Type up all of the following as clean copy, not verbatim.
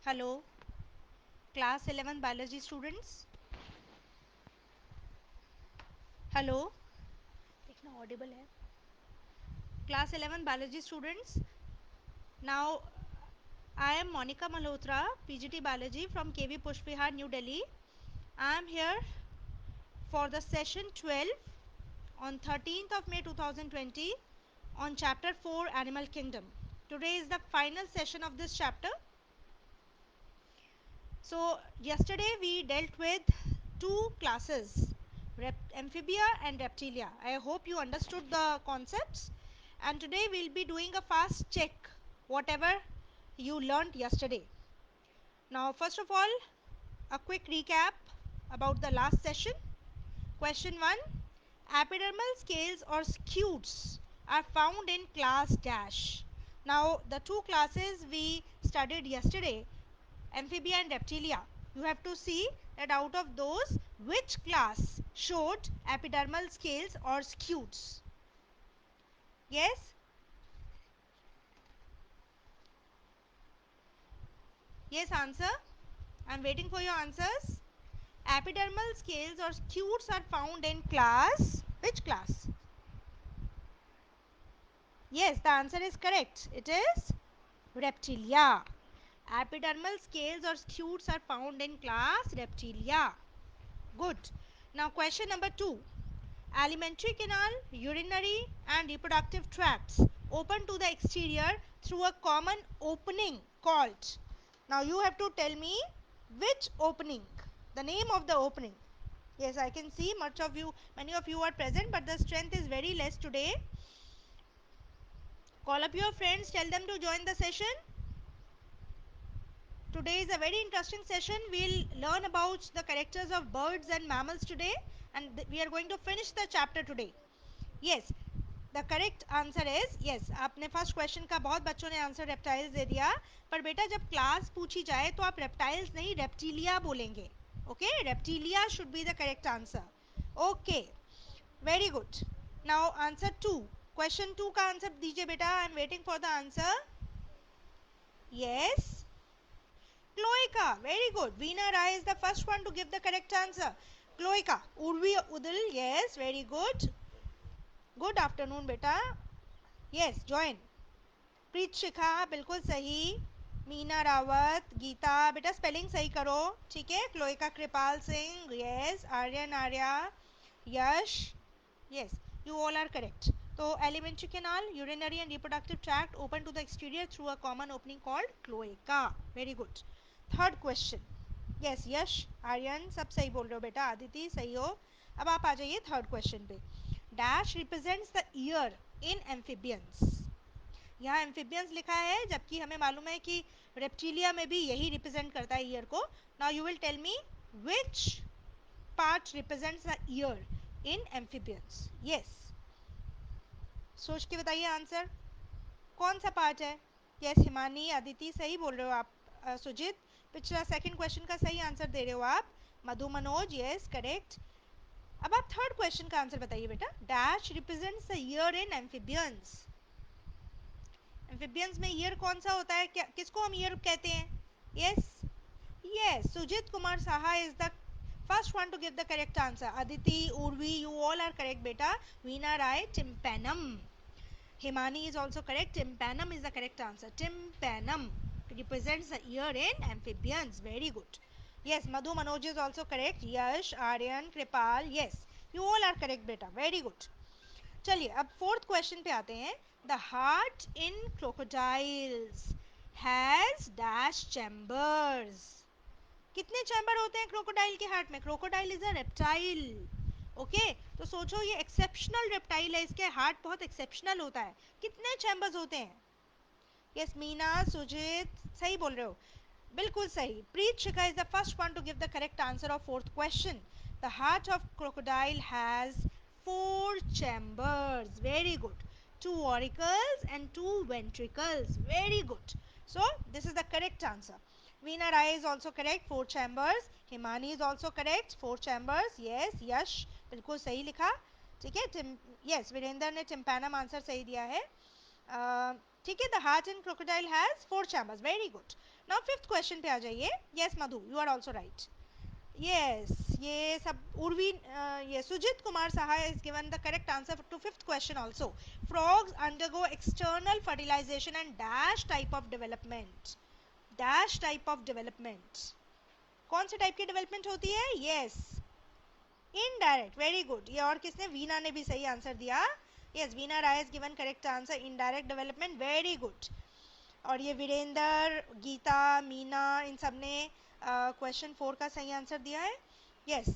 Hello, class 11 biology students. Hello, देखना audible है. Class 11 biology students. Now, I am Monica Malhotra, PGT Biology from KV Pushpihar, New Delhi. I am here for the session 12 on 13th of May 2020 on chapter 4 Animal Kingdom. Today is the final session of this chapter. So, yesterday we dealt with two classes, amphibia and reptilia. I hope you understood the concepts. And today we'll be doing a fast check, whatever you learned yesterday. Now, first of all, a quick recap about the last session. Question 1. Epidermal scales or scutes are found in class dash. Now, the two classes we studied yesterday, amphibia and reptilia, you have to see that out of those which class showed epidermal scales or scutes. Yes? Yes, answer. I am waiting for your answers. Epidermal scales or scutes are found in class. Which class? Yes, the answer is correct. It is reptilia. Epidermal scales or scutes are found in class reptilia. Good. Now question number 2. Alimentary canal, urinary and reproductive tracts open to the exterior through a common opening called. Now you have to tell me which opening, the name of the opening. Yes, I can see many of you are present, but the strength is very less today. Call up your friends, tell them to join the session. Today is a very interesting session. We'll learn about the characters of birds and mammals today, and we are going to finish the chapter today. Yes, the correct answer is yes. आपने first question का बहुत बच्चों ने answer reptiles दे दिया, पर बेटा जब class पूछी जाए तो आप रेप्टाइल्स नहीं रेप्टिलिया बोलेंगे. Okay, reptilia should be the correct answer. Okay, very good. Now answer 2. Question 2 का आंसर दीजिए बेटा. I am waiting for the answer. Yes, Cloaca. Very good. Veena Rai is the first one to give the correct answer. Cloaca. Urvi Udil. Yes, very good. Good afternoon, beta. Yes, join. प्रीत शिखा बिल्कुल सही. मीना रावत, गीता बेटा spelling सही करो. ठीक है. क्लोइका Kripal Singh. Yes. Aryan Arya. Yes. Yes, you all are correct. So, alimentary canal, urinary and reproductive tract open to the exterior through a common opening called cloaca. Very good. Third question. Yes, यश आर्यन सब सही बोल रहे हो बेटा. आदिति सही हो. अब आप आ जाइए थर्ड क्वेश्चन पे. Dash represents the ear in amphibians. यहाँ एम्फिबियंस लिखा है, जबकि हमें मालूम है कि रेप्टिलिया में भी यही रिप्रेजेंट करता है ईयर को. Now you will tell me which part represents the ear in amphibians. Yes, सोच के बताइए आंसर. कौन सा पार्ट है? यस, हिमानी अदिति सही बोल रहे हो आप. सुजित पिछला सेकंड क्वेश्चन का सही आंसर दे रहे हो आप. मधु मनोज यस करेक्ट. अब आप थर्ड क्वेश्चन का आंसर बताइए बेटा. Dash represents the ear in amphibians. Amphibians में ईयर कौन सा होता है? क्या किसको हम ईयर कहते हैं? Yes, yes, Sujit Kumar Saha is the first one to give the correct answer. Aditi, Urvi, you all are correct beta. Veena Rai, tympanum. Himani is also correct. Tympanum is the correct answer. Tympanum represents the ear in amphibians. Very good. Yes, Madhu Manoj is also correct. Yash, Aryan, Kripal. Yes, you all are correct beta. Very good. चलिए अब fourth question पे आते हैं. The heart in crocodiles has dash chambers. कितने chamber होते हैं crocodile के heart में? Crocodile is a reptile. Okay, तो सोचो ये एक्सेप्शनल रेप्टाइल है, इसके हार्ट बहुत एक्सेप्शनल होता है. कितने चैम्बर्स होते हैं? यस, मीना सुजीत सही बोल रहे हो. बिल्कुल सही. Preet Shikha is the first one to give the correct answer of fourth question. The heart of crocodile has 4 chambers. Very good. 2 auricles and 2 ventricles. Very good. So this is the correct answer. Veena Rai is also correct. 4 chambers. Himani is also correct. 4 chambers. Yes, Yash बिल्कुल सही लिखा. ठीक है. Yes, Virendra ने tympanum answer सही दिया है. ठीक है. The heart in crocodile has 4 chambers. Very good. Now fifth question पे आ जाइए. Yes Madhu, you are also right. Yes, ये सब उर्वी ये Sujit Kumar Saha has given the correct answer to fifth question also. Frogs undergo external fertilization and dash type of development. Dash type of development. कौन से type की development होती है? Yes, indirect. Very good. ये और किसने? वीना ने भी सही आंसर दिया. Yes, Veena Rai has given correct answer. Indirect development. Very good. और ये वीरेंद्र, गीता, मीना, इन सब ने क्वेश्चन 4 का सही आंसर दिया है. Yes,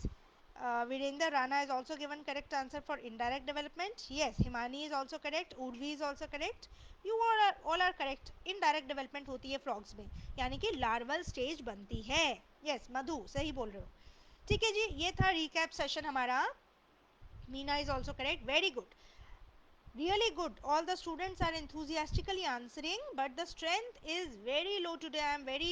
Virendra Rana is also given correct answer for indirect development. Yes, Himani is also correct. Urvi is also correct. You all are correct. Indirect development होती है फ्रॉग्स में, यानी कि लार्वल स्टेज बनती है. यस मधु, सही बोल रहे हो. ठीक है जी, ये था रिकैप सेशन हमारा. Meena is also correct. Very good. Really good. All the students are enthusiastically answering, but the strength is very low today. I am very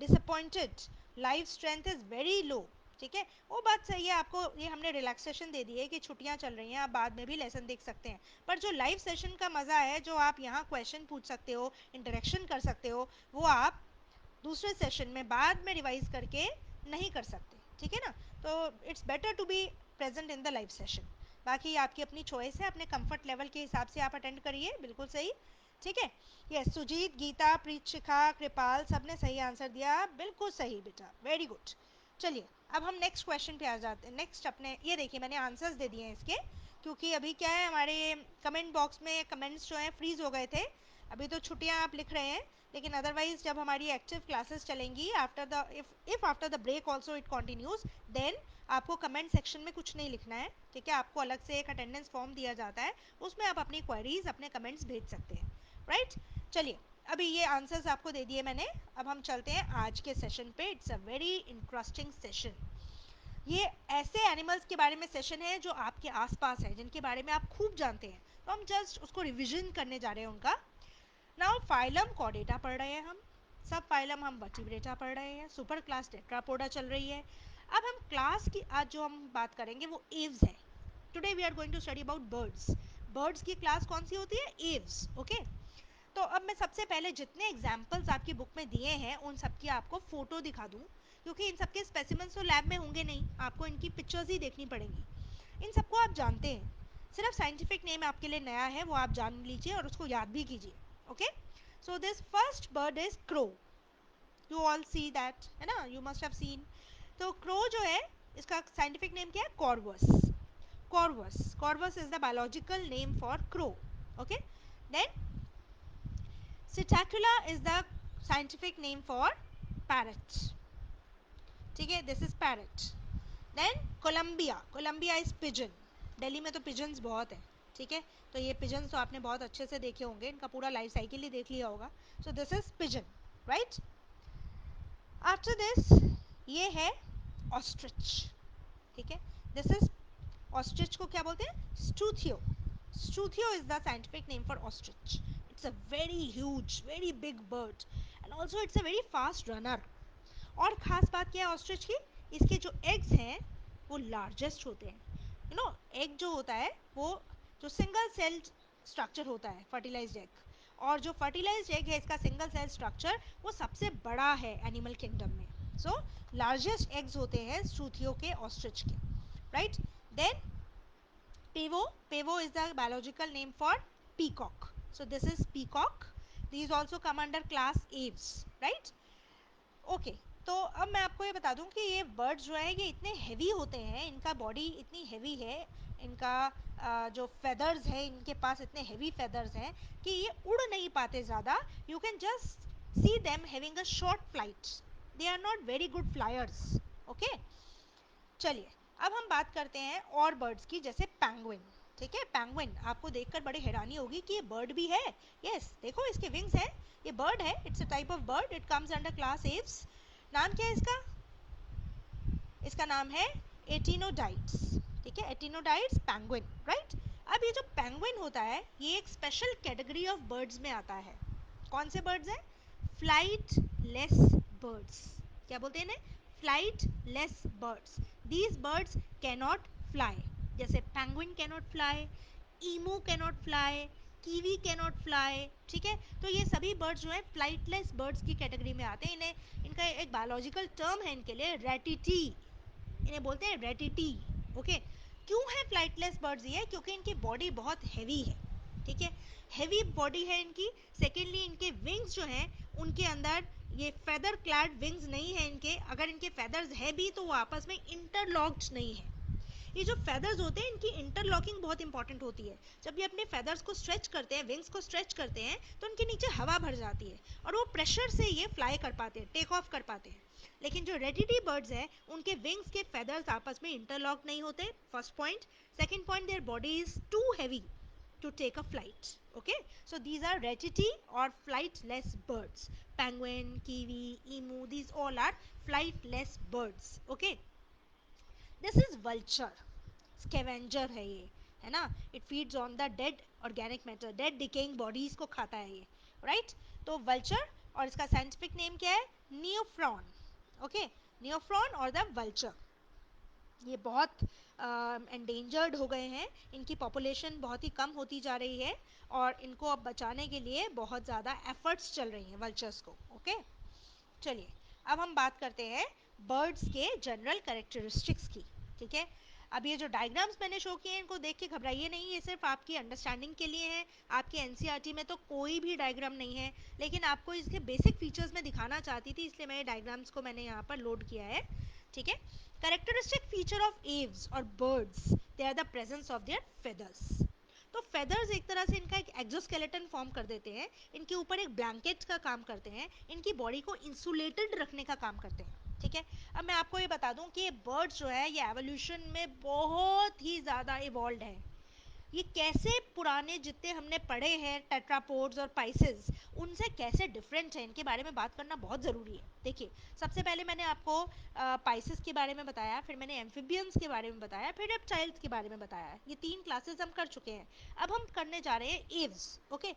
disappointed. Live strength is very low. ठीक है, वो बात सही है. आपको ये हमने रिलैक्सेशन दे दी है कि छुट्टियां चल रही हैं, आप बाद में भी लेसन देख सकते हैं. पर जो लाइव सेशन का मज़ा है, जो आप यहाँ क्वेश्चन पूछ सकते हो, इंटरेक्शन कर सकते हो, वो आप दूसरे सेशन में बाद में रिवाइज करके नहीं कर सकते. ठीक है ना. तो it's better to be present in the live session. बाकी आपकी अपनी चॉइस है, अपने कंफर्ट लेवल के हिसाब से आप अटेंड करिए. बिल्कुल सही. ठीक है. यस, सुजीत, गीता, प्रीतशिखा, कृपाल, सब ने सही आंसर दिया. बिल्कुल सही बेटा, वेरी गुड. चलिए अब हम नेक्स्ट क्वेश्चन पे आ जाते हैं. नेक्स्ट अपने ये देखिए, मैंने आंसर्स दे दिए हैं इसके, क्योंकि अभी क्या है, हमारे कमेंट बॉक्स में कमेंट्स जो हैं फ्रीज हो गए थे. अभी तो छुट्टियां आप लिख रहे हैं, लेकिन अदरवाइज जब हमारी एक्टिव क्लासेस चलेंगी, after the if after the break also it continues, then आपको कमेंट सेक्शन में कुछ नहीं लिखना है. ठीक है, आपको अलग से एक अटेंडेंस फॉर्म दिया जाता है, उसमें आप अपनी क्वेरीज, अपने कमेंट्स भेज सकते हैं. राइट. चलिए, अभी ये आंसर्स आपको दे दिए मैंने. अब हम चलते हैं आज के सेशन पे. It's a very interesting session. ये ऐसे एनिमल्स के बारे में सेशन है जो आपके आसपास है, जिनके बारे में आप खूब जानते हैं. तो हम जस्ट उसको रिविजन करने जा रहे हैं उनका. नाउ फाइलम कॉर्डेटा पढ़ रहे हैं हम. सब फाइलम हम वर्टिब्रेटा पढ़ रहे हैं. सुपर क्लास टेट्रापोडा चल रही है. अब हम क्लास की आज जो हम बात करेंगे वो एव्स है. Today we are going to study about birds. Birds की क्लास कौन सी होती है? एव्स. ओके. तो अब मैं सबसे पहले जितने एग्जाम्पल्स आपकी बुक में दिए हैं उन सब की आपको फोटो दिखा दूं, क्योंकि इन सबके स्पेसिमेंस तो लैब में होंगे नहीं, आपको इनकी पिक्चर्स ही देखनी पड़ेंगी. इन सबको आप जानते हैं, सिर्फ साइंटिफिक नेम आपके लिए नया है, वो आप जान लीजिए और उसको याद भी कीजिए. Okay. So this first bird is crow. You all see that, है ना, यू मस्ट हैव सीन. तो क्रो जो है, इसका साइंटिफिक नेम क्या है? Corvus. Corvus. Corvus is the biological name for crow. Okay. Then Psittacula is the scientific name for parrot. ठीक है, this is parrot. Then Columbia. Columbia is pigeon. Delhi में तो pigeons बहुत है. ठीक है, तो ये pigeons तो आपने बहुत अच्छे से देखे होंगे, इनका पूरा लाइफ साइकिल ही देख लिया होगा. So this is pigeon, right? After this, ये है ostrich. ठीक है, this is ostrich को क्या बोलते हैं? Struthio. Struthio is the scientific name for ostrich. It's a very huge, very big bird, and also it's a very fast runner. और खास बात क्या है ऑस्ट्रिच की? इसके जो एग्स हैं वो लार्जेस्ट होते हैं. यू नो, एग जो होता है वो जो सिंगल सेल स्ट्रक्चर होता है, फर्टिलाइज्ड एग, और जो फर्टिलाइज्ड एग है इसका सिंगल सेल स्ट्रक्चर, वो सबसे बड़ा है एनिमल किंगडम में. सो लार्जेस्ट एग्स होते हैं स्ट्रूथियो के, ऑस्ट्रिच के. Right. Then Pavo. Pavo is the biological name for peacock. So this is peacock. These also come under class aves, right? Okay. तो अब मैं आपको ये बता दूं कि ये बर्ड्स जो है ये इतने हेवी होते हैं, इनका बॉडी इतनी हेवी है, इनका जो फेदर्स है, इनके पास इतने हेवी फेदर्स हैं कि ये उड़ नहीं पाते ज़्यादा. You can just see them having a short flight. They are not very good flyers. Okay. चलिए अब हम बात करते हैं और बर्ड्स की, जैसे पैंगुइन. ठीक है, पैंगुइन आपको देखकर बड़ी हैरानी होगी कि ये बर्ड भी है. यस, देखो इसके विंग्स हैं, ये बर्ड है. It's a type of bird. It comes under class Aves. नाम क्या है इसका? इसका नाम है एटिनोडाइट्स. ठीक है, एटिनोडाइट्स पैंगुइन. राइट. अब ये जो पैंगुइन होता है ये एक स्पेशल कैटेगरी ऑफ बर्ड्स में आता है. कौन से बर्ड्स हैं? Flightless birds. क्या बोलते हैं इन्हें? Flightless birds. These birds cannot fly. जैसे penguin cannot fly, emu cannot fly. Kiwi can not fly, ठीक है। तो ये सभी बर्ड्स जो है फ्लाइटलेस बर्ड्स की कैटेगरी में आते हैं। इनका एक बायोलॉजिकल टर्म है इनके लिए, रेटिटी, इन्हें बोलते हैं रेटिटी। ओके, क्यों है फ्लाइटलेस बर्ड्स ये? क्योंकि इनकी बॉडी बहुत हैवी है, ठीक है, हैवी बॉडी है इनकी। सेकेंडली इनके विंग्स जो हैं उनके अंदर ये फेदर क्लैड विंग्स नहीं है इनके, अगर इनके फेदर्स है भी तो वो आपस में इंटरलॉक्ड नहीं है। ये जो फेदर्स होते हैं इनकी इंटरलॉकिंग बहुत इंपॉर्टेंट होती है। जब ये अपने फेदर्स को स्ट्रेच करते हैं, विंग्स को स्ट्रेच करते हैं, तो उनके नीचे हवा भर जाती है और वो प्रेशर से ये फ्लाई कर पाते हैं, टेक ऑफ कर पाते हैं। लेकिन जो रेडिटी बर्ड्स हैं उनके विंग्स के फेदर्स आपस में इंटरलॉक नहीं होते, first point. Second point, their body is too heavy to take a flight. Okay, so these are ratiti or flightless birds. Penguin, kiwi, emu, these all are flightless birds. Okay, this is vulture, scavenger है ये, है ना, it feeds on the dead organic matter, dead decaying bodies को खाता है ये, right? तो vulture, और इसका scientific name क्या है? Neophron. Okay, neophron और the vulture, ये बहुत एंडेंजर्ड हो गए हैं, इनकी पॉपुलेशन बहुत ही कम होती जा रही है और इनको अब बचाने के लिए बहुत ज़्यादा एफर्ट्स चल रही हैं वल्चर्स को। ओके, चलिए अब हम बात करते हैं बर्ड्स के जनरल कैरेक्टरिस्टिक्स की, ठीक है। अब ये जो डायग्राम्स मैंने शो किए हैं इनको देख के घबराइए नहीं, ये सिर्फ आपकी अंडरस्टैंडिंग के लिए है। आपके एनसीईआरटी में तो कोई भी डायग्राम नहीं है, लेकिन आपको इसके बेसिक फीचर्स में दिखाना चाहती थी, इसलिए मैं डायग्राम्स को मैंने यहाँ पर लोड किया है, ठीक है। कैरेक्टरिस्टिक फीचर ऑफ एव्स और birds, they are the presence of their feathers. तो फेदर्स एक तरह से इनका एक एक्सोस्केलेटन फॉर्म कर देते हैं, इनके ऊपर एक ब्लैंकेट का काम करते हैं, इनकी बॉडी को इंसुलेटेड रखने का काम करते हैं, ठीक है। अब मैं आपको ये बता दूं कि ये बर्ड्स जो है ये एवोल्यूशन में बहुत ही ज़्यादा इवॉल्व है। ये कैसे पुराने जितने हमने पढ़े हैं टेट्रापोड्स और पाइसेस, उनसे कैसे डिफरेंट है, इनके बारे में बात करना बहुत ज़रूरी है। देखिए, सबसे पहले मैंने आपको पाइसेस के बारे में बताया, फिर मैंने एम्फिबियंस के बारे में बताया, फिर रेप्टाइल्स के बारे में बताया। ये 3 क्लासेस हम कर चुके हैं। अब हम करने जा रहे हैं एव्स। ओके,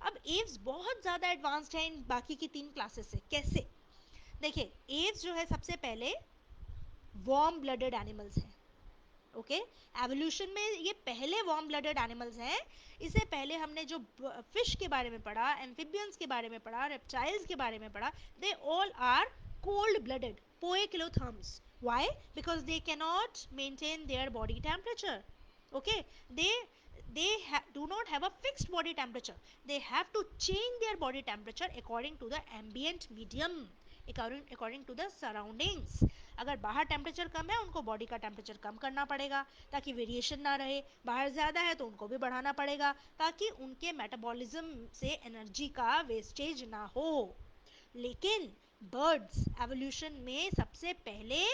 अब एव्स बहुत ज़्यादा एडवांस्ड है इन बाकी की 3 क्लासेस से। कैसे? देखिए, एव्स जो है सबसे पहले वार्म ब्लडेड एनिमल्स हैं। ओके, एवोल्यूशन में ये पहले वार्म ब्लडेड एनिमल्स हैं। इससे पहले हमने जो फिश के बारे में पढ़ा, एम्फिबियंस के बारे में पढ़ा, रेप्टाइल्स के बारे में पढ़ा, they all are cold blooded poikilotherms. Why? Because they can not maintain their body temperature. Okay, they do not have a fixed body temperature. They have to change their body temperature according to the ambient medium, according to the surroundings. अगर बाहर temperature कम है उनको body का temperature कम करना पड़ेगा ताकि variation ना रहे, बाहर ज़्यादा है तो उनको भी बढ़ाना पड़ेगा ताकि उनके मेटाबॉलिज्म से एनर्जी का वेस्टेज ना हो। लेकिन बर्ड्स एवोल्यूशन में सबसे पहले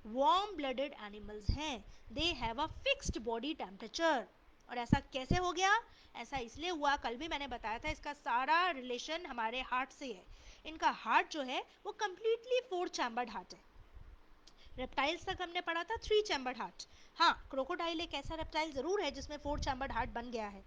वार्म ब्लडेड एनिमल्स हैं, they have a fixed body temperature. और ऐसा कैसे हो गया? ऐसा इसलिए हुआ, कल भी मैंने बताया था, इसका सारा रिलेशन हमारे हार्ट से है। इनका हार्ट जो है वो कम्प्लीटली 4 चैम्बर्ड हार्ट है। रेप्टाइल्स तक हमने पढ़ा था 3 चैम्बर्ड हार्ट। हाँ, क्रोकोडाइल एक ऐसा रेप्टाइल ज़रूर है जिसमें 4 चैम्बर्ड हार्ट बन गया है।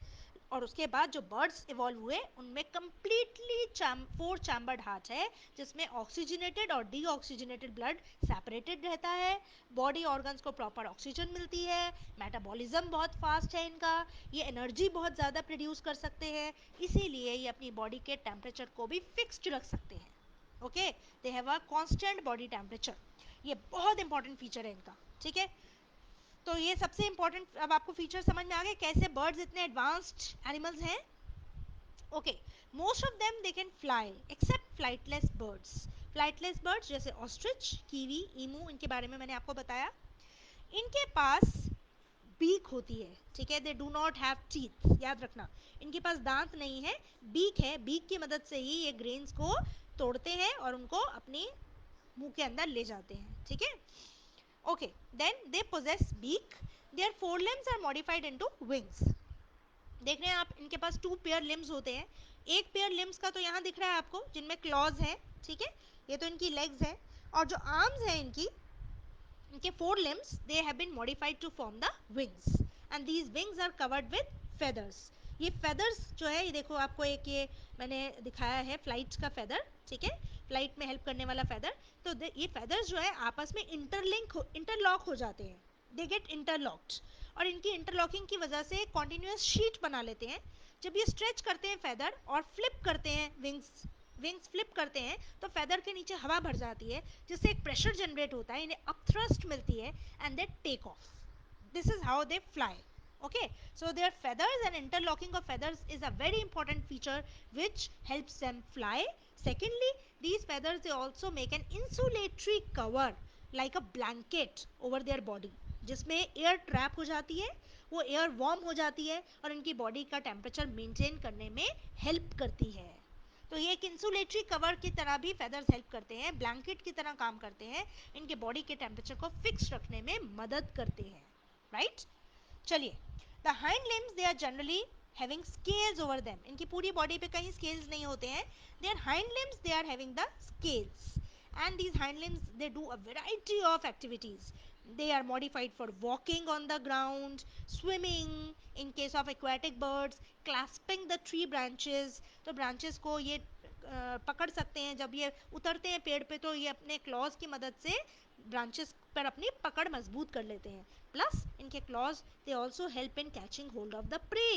और उसके बाद जो बर्ड्स इवॉल्व हुए उनमें कम्प्लीटली 4 चैम्बर्ड हार्ट है, जिसमें ऑक्सीजनेटेड और डीऑक्सीजनेटेड ब्लड सेपरेटेड रहता है, बॉडी ऑर्गन्स को प्रॉपर ऑक्सीजन मिलती है, मेटाबॉलिज्म बहुत फास्ट है इनका, ये एनर्जी बहुत ज़्यादा प्रोड्यूस कर सकते हैं, इसीलिए ये अपनी बॉडी के टेम्परेचर को भी फिक्स्ड रख सकते हैं। Okay, they have a constant body temperature. ये बहुत इंपॉर्टेंट फीचर है इनका, ठीक है। तो ये सबसे इंपॉर्टेंट, अब आपको फीचर समझ में आ गए कैसे बर्ड्स इतने एडवांस्ड एनिमल्स हैं। Okay, most of them they can fly except flightless birds. Flightless birds जैसे ऑस्ट्रिच, कीवी, ईमू, इनके बारे में मैंने आपको बताया। इनके पास बीक होती है, ठीक है, they do not have teeth, याद रखना, इनके पास दांत नहीं है, बीक है। बीक की मदद से ही ये ग्रेन्स को तोड़ते हैं और उनको अपने मुंह के अंदर ले जाते हैं, ठीक है। Okay, then they possess beak. Their forelimbs are modified into wings. देख रहे हैं आप, इनके पास 2 पेयर लिम्स होते हैं। एक पेयर लिम्स का तो यहाँ दिख रहा है आपको, जिनमें क्लॉज हैं, ठीक है, ये तो इनकी लेग्स हैं। और जो आर्म्स हैं इनके 4 limbs, they have been modified to form the wings, and these wings are covered with feathers. ये feathers जो है, ये देखो आपको एक ये मैंने दिखाया है फ्लाइट का feather, ठीक है, फ्लाइट में हेल्प करने वाला feather। तो ये feathers जो है आपस में इंटरलॉक हो जाते हैं, दे गेट इंटरलॉक्ड, और इनकी इंटरलॉकिंग की वजह से कॉन्टिन्यूस शीट बना लेते हैं, जब ये स्ट्रेच करते हैं फेदर और फ्लिप करते हैं विंग्स फ्लिप करते हैं तो फेदर के नीचे हवा भर जाती है, जिससे एक प्रेशर जनरेट होता है, इन्हें अपथ्रस्ट मिलती है and they take off. This is how they fly. Okay, so their feathers and interlocking of feathers is a very important feature which helps them fly. Secondly, these feathers they also make an insulatory cover like a blanket over their body, जिसमें air trap हो जाती है, वो air warm हो जाती है और इनकी बॉडी का टेम्परेचर मेंटेन करने में हेल्प करती है. तो ये एक इंसुलेटरी कवर की तरह भी फेदर्स हेल्प करते हैं, ब्लैंकेट की तरह काम करते हैं, इनके बॉडी के टेम्परेचर को फिक्स रखने में मदद करते हैं. राइट, चलिए. The hind limbs they are generally having scales over them. इनकी पूरी बॉडी पे कहीं स्केल्स नहीं होते हैं. Their hind limbs they are having the scales and these hind limbs they do a variety of activities. They are modified for walking on the ground, swimming in case of aquatic birds, clasping the tree branches. तो branches को ये पकड़ सकते हैं, जब ये उतरते हैं पेड़ पे तो ये अपने क्लॉज की मदद से ब्रांचेस पर अपनी पकड़ मजबूत कर लेते हैं. प्लस इनके clause they also help in catching hold of the prey.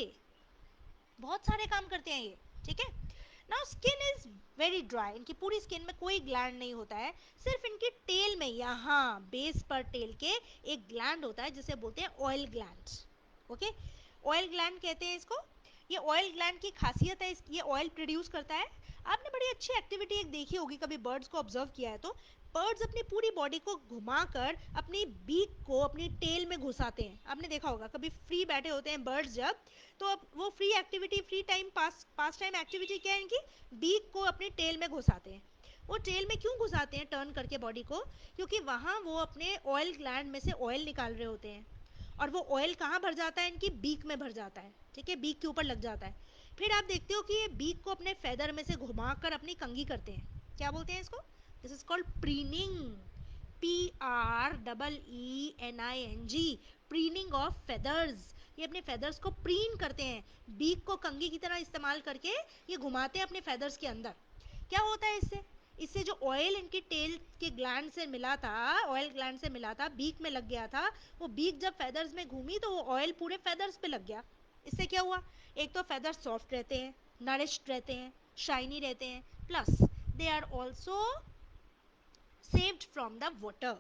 बहुत सारे काम करते हैं ये. ठीक है. Now skin is very dry. इनकी पूरी स्किन में कोई ग्लैंड नहीं होता है, सिर्फ इनकी टेल में यहाँ बेस पर टेल के एक ग्लैंड होता है जिसे बोलते हैं oil gland. Okay, oil gland कहते हैं इसको. ये ऑयल ग्लैंड की खासियत है, ये ऑयल प्रोड्यूस करता है. आपने बड़ी अच्छी एक्टिविटी एक देखी होगी, कभी बर्ड्स को ऑब्जर्व किया है तो बर्ड्स अपनी पूरी बॉडी को घुमाकर अपनी बीक को अपनी टेल में घुसाते हैं. आपने देखा होगा, कभी फ्री बैठे होते हैं बर्ड्स जब, तो अब वो free activity, free time pass time activity क्या है इनकी, बीक को अपनी टेल में घुसाते हैं. वो टेल में क्यों घुसाते हैं टर्न करके बॉडी को, क्योंकि वहाँ वो अपने ऑयल ग्लैंड में से ऑयल निकाल रहे होते हैं और वो ऑयल कहाँ भर जाता है, इनकी बीक में भर जाता है. ठीक है, बीक के ऊपर लग जाता है. फिर आप देखते हो कि ये बीक को अपने फेदर में से घुमाकर अपनी कंघी करते हैं. क्या बोलते हैं इसको, this is called preening. PREENING, preening of feathers. ये अपने फेदर्स को प्रीन करते हैं, बीक को कंघी की तरह इस्तेमाल करके ये घुमाते हैं अपने फेदर्स के अंदर. क्या होता है इससे, इससे जो ऑयल इनकी टेल के ग्लैंड से मिला था, ऑयल ग्लैंड से मिला था, बीक में लग गया था, वो बीक जब फेदर्स में घूमी तो वो ऑयल पूरे फेदर्स पे लग गया. इससे क्या हुआ, एक तो फेदर्स सॉफ्ट रहते हैं, नरिश्ड रहते हैं, शाइनी रहते हैं, plus they are also saved from the water.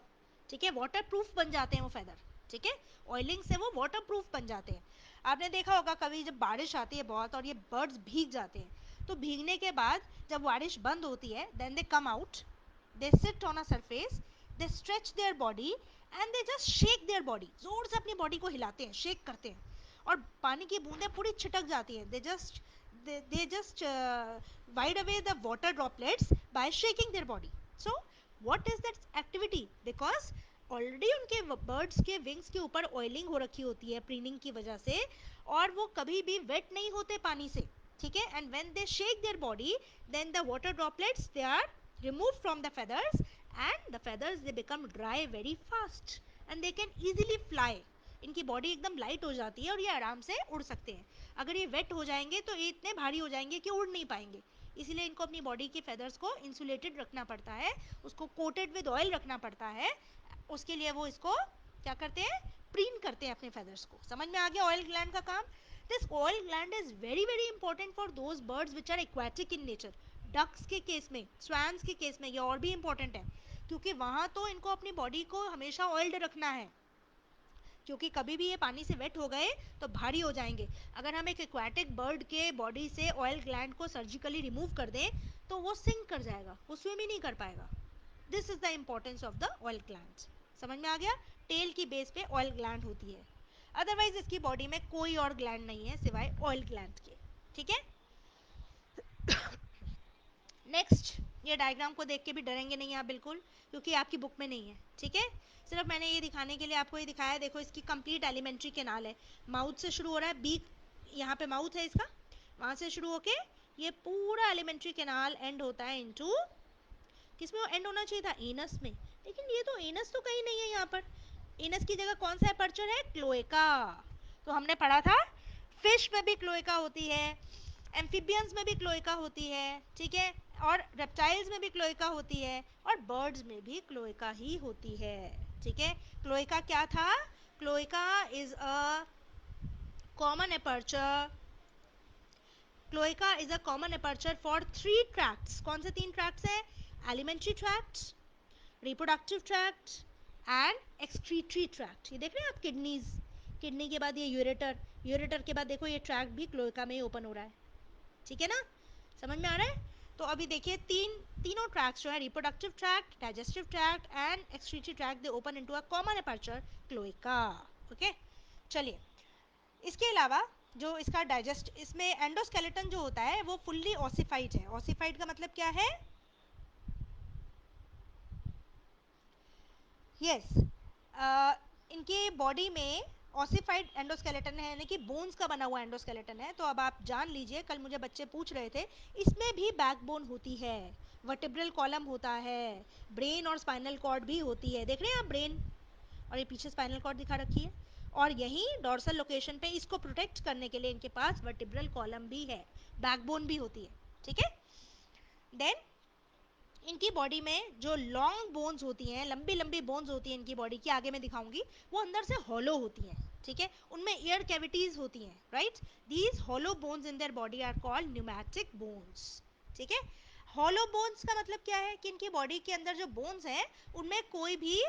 ठीक है, वाटर प्रूफ बन जाते हैं वो फेदर. ठीक है, ऑयलिंग से वो वाटर प्रूफ बन जाते हैं. आपने देखा होगा कभी जब बारिश आती है बहुत और ये बर्ड्स भीग जाते हैं, तो भीगने के बाद जब बारिश बंद होती है, then they come out, they sit on a surface, they stretch their body and they just shake their body. जोर से अपनी बॉडी को हिलाते हैं, शेक करते हैं, और पानी की बूंदें पूरी छिटक जाती हैं. They just wipe away the water droplets by shaking their body. So what is that activity, because already उनके बर्ड्स के विंग्स के ऊपर ऑयलिंग हो रखी होती है प्रीनिंग की वजह से, और वो कभी भी वेट नहीं होते पानी से. ठीक है, and when they shake their body, then the water droplets they are removed from the feathers and the feathers they become dry very fast and they can easily fly. इनकी बॉडी एकदम light हो जाती है और ये आराम से उड़ सकते हैं. अगर ये वेट हो जाएंगे तो ये इतने भारी हो जाएंगे कि उड़ नहीं पाएंगे. इसीलिए इनको अपनी बॉडी के फेदर्स को इंसुलेटेड रखना पड़ता है, उसको कोटेड विद ऑयल रखना पड़ता है. उसके लिए वो इसको क्या करते हैं, प्रीन करते हैं अपने फेदर्स को. समझ में आ गया ऑयल ग्लैंड का काम. This oil gland is very very important for those birds which are aquatic in nature. Ducks के केस में, स्वैन्स के केस में ये और भी इंपॉर्टेंट है, क्योंकि वहां तो इनको अपनी बॉडी को हमेशा ऑयल्ड रखना है, क्योंकि कभी भी ये पानी से वेट हो गए तो भारी हो जाएंगे. अगर हम एक एक्वाटिक बर्ड के बॉडी से ऑयल ग्लैंड को सर्जिकली रिमूव कर दें तो वो सिंक कर जाएगा, वो स्विम ही नहीं कर पाएगा. This is the importance of the oil gland. समझ में आ गया, टेल की बेस पे ऑयल ग्लैंड होती है, अदरवाइज इसकी बॉडी में कोई और ग्लैंड नहीं है सिवाय ऑयल ग्लैंड के. ठीक है, नेक्स्ट. ये डायग्राम को देख के भी डरेंगे नहीं आप बिल्कुल, क्योंकि आपकी बुक में नहीं है. ठीक है, सिर्फ मैंने ये दिखाने के लिए आपको ये दिखाया है. देखो इसकी कंप्लीट एलिमेंट्री कैनाल है, माउथ से शुरू हो रहा है, बीक यहाँ पे माउथ है इसका, वहाँ से शुरू होके ये पूरा एलिमेंट्री कैनाल एंड होता है इनटू, किसमें एंड होना चाहिए था, एनस में. लेकिन ये तो एनस तो कहीं नहीं है यहाँ पर. एनस की जगह कौन सा अपर्चर है, क्लोएका. तो हमने पढ़ा था फिश में भी क्लोएका होती है, एम्फीबियंस में भी क्लोएका होती है. ठीक है, और रेप्टाइल्स में भी क्लोएका होती है, और बर्ड्स में भी क्लोएका ही होती है. ठीक है, क्लोएका क्या था, cloaca is a common aperture cloaca is a common aperture for 3 tracts. कौन से 3 ट्रैक्ट्स हैं? Alimentary tract, reproductive tract and excretory tract. ये देख रहे हैं आप, किडनीज, किडनी के बाद ये यूरेटर, यूरेटर के बाद देखो ये ट्रैक्ट भी क्लोएका में ही ओपन हो रहा है. ठीक है ना, समझ में आ रहा है? तो अभी देखिए तीनों ट्रैक्ट्स जो है, reproductive tract, digestive tract and excretory tract, they open into a common aperture cloaca. Okay, चलिए. इसके अलावा जो इसका डाइजेस्ट, इसमें एंडोस्केलेटन जो होता है वो फुल्ली ऑसिफाइड है. ऑसिफाइड का मतलब क्या है? यस, इनके बॉडी में ऑसिफाइड एंडोस्केलेटन है, यानी कि बोन्स का बना हुआ एंडोस्केलेटन है. तो अब आप जान लीजिए, कल मुझे बच्चे पूछ रहे थे, इसमें भी बैकबोन होती है, वर्टिब्रल कॉलम होता है, ब्रेन और स्पाइनल कॉर्ड भी होती है. देख रहे हैं आप, ब्रेन और ये पीछे स्पाइनल कॉर्ड दिखा रखी है, और यही डोर्सल लोकेशन पे इसको प्रोटेक्ट करने के लिए इनके पास वर्टिब्रल कॉलम भी है, बैकबोन भी होती है. ठीक है. देन इनकी बॉडी में जो लॉन्ग बोन्स होती हैं, लंबी लंबी बोन्स होती हैं इनकी बॉडी की, आगे मैं दिखाऊंगी, वो अंदर से हॉलो होती हैं. ठीक है, उनमें एयर कैविटीज होती हैं. Right, these hollow bones in their body are called pneumatic bones. ठीक है, हॉलो बोन्स का मतलब क्या है? कि इनकी बॉडी के अंदर जो बोन्स हैं उनमें कोई भी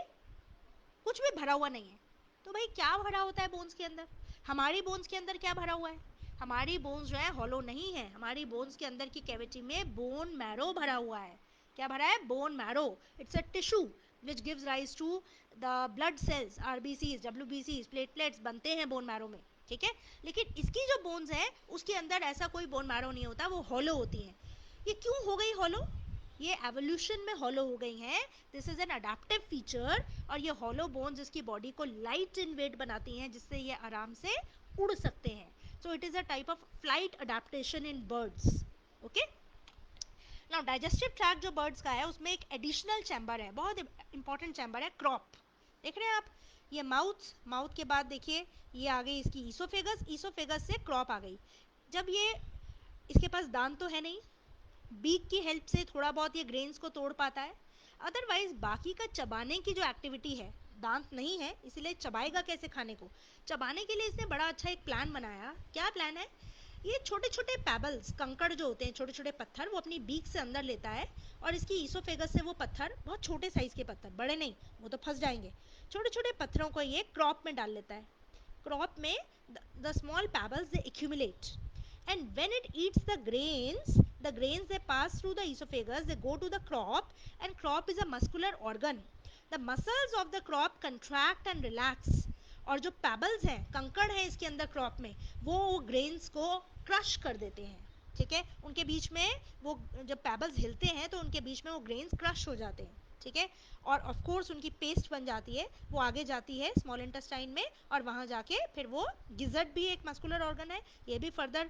कुछ भी भरा हुआ नहीं है. तो भाई क्या भरा होता है बोन्स के अंदर? हमारी बोन्स के अंदर क्या भरा हुआ है? हमारी बोन्स जो है हॉलो नहीं है, हमारी बोन्स के अंदर की कैविटी में बोन मैरो भरा हुआ है. क्या भरा है? Bone marrow. It's a tissue which gives rise to the blood cells, RBCs, WBCs, platelets बनते हैं बोन मैरो में. ठीक है, लेकिन इसकी जो बोन्स हैं उसके अंदर ऐसा कोई बोन मैरो नहीं होता, वो हॉलो होती हैं. ये क्यों हो गई हॉलो? ये एवोल्यूशन में हॉलो हो गई हैं. This is N adaptive feature. और ये हॉलो बोन्स इसकी बॉडी को लाइट इन वेट बनाती हैं, जिससे ये आराम से उड़ सकते हैं. So it is a type of flight adaptation in birds. Okay. Now digestive tract जो बर्ड्स का है, उसमें एक एडिशनल चैम्बर है, बहुत इंपॉर्टेंट चैम्बर है, क्रॉप. देख रहे हैं आप, ये माउथ, माउथ के बाद देखिए ये आ गई इसकी ईसोफेगस, ईसोफेगस से क्रॉप आ गई. जब ये, इसके पास दांत तो है नहीं, बीक की हेल्प से थोड़ा बहुत ये ग्रेन्स को तोड़ पाता है. अदरवाइज बाकी का चबाने की जो एक्टिविटी है, दांत नहीं है इसीलिए चबाएगा कैसे खाने को? चबाने के लिए इसने बड़ा अच्छा एक प्लान बनाया. क्या प्लान है? ये छोटे छोटे पैबल्स, कंकड़ जो होते हैं, छोटे छोटे पत्थर, वो अपनी बीक से अंदर लेता है, और इसकी ईसोफेगस से वो पत्थर, बहुत छोटे साइज के पत्थर, बड़े नहीं, वो तो फंस जाएंगे, छोटे छोटे पत्थरों को ये क्रॉप में डाल लेता है. क्रॉप में the small pebbles they accumulate, and when it eats the grains they pass through the esophagus, they go to the crop, and crop is a muscular organ. The muscles of the crop contract and relax, और जो pebbles हैं, कंकड़ हैं इसके अंदर crop में, वो grains को क्रश कर देते हैं. ठीक है, उनके बीच में वो जब पेबल्स हिलते हैं तो उनके बीच में वो ग्रेन्स क्रश हो जाते हैं. ठीक है, और ऑफ कोर्स उनकी पेस्ट बन जाती है, वो आगे जाती है स्मॉल इंटेस्टाइन में, और वहाँ जाके फिर वो गिजट भी एक मस्कुलर ऑर्गन है, ये भी फर्दर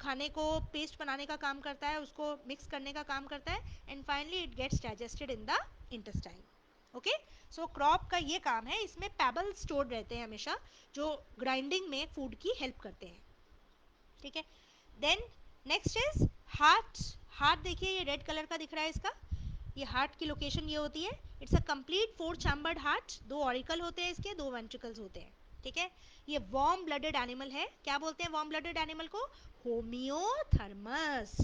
खाने को पेस्ट बनाने का काम करता है, उसको मिक्स करने का काम करता है, and finally it gets digested in the intestine. Okay, so crop का ये काम है, इसमें पेबल स्टोर रहते हैं हमेशा, जो ग्राइंडिंग में फूड की हेल्प करते हैं. ठीक है, then next is heart. Heart देखिए ये रेड कलर का दिख रहा है इसका, ये हार्ट की लोकेशन ये होती है. It's a complete 4 chambered heart. 2 auricle होते हैं इसके, 2 वेंट्रिकल्स होते हैं. ठीक है, ये वार्म ब्लडेड एनिमल है. क्या बोलते हैं वार्म ब्लडेड एनिमल को? होमियोथर्मस.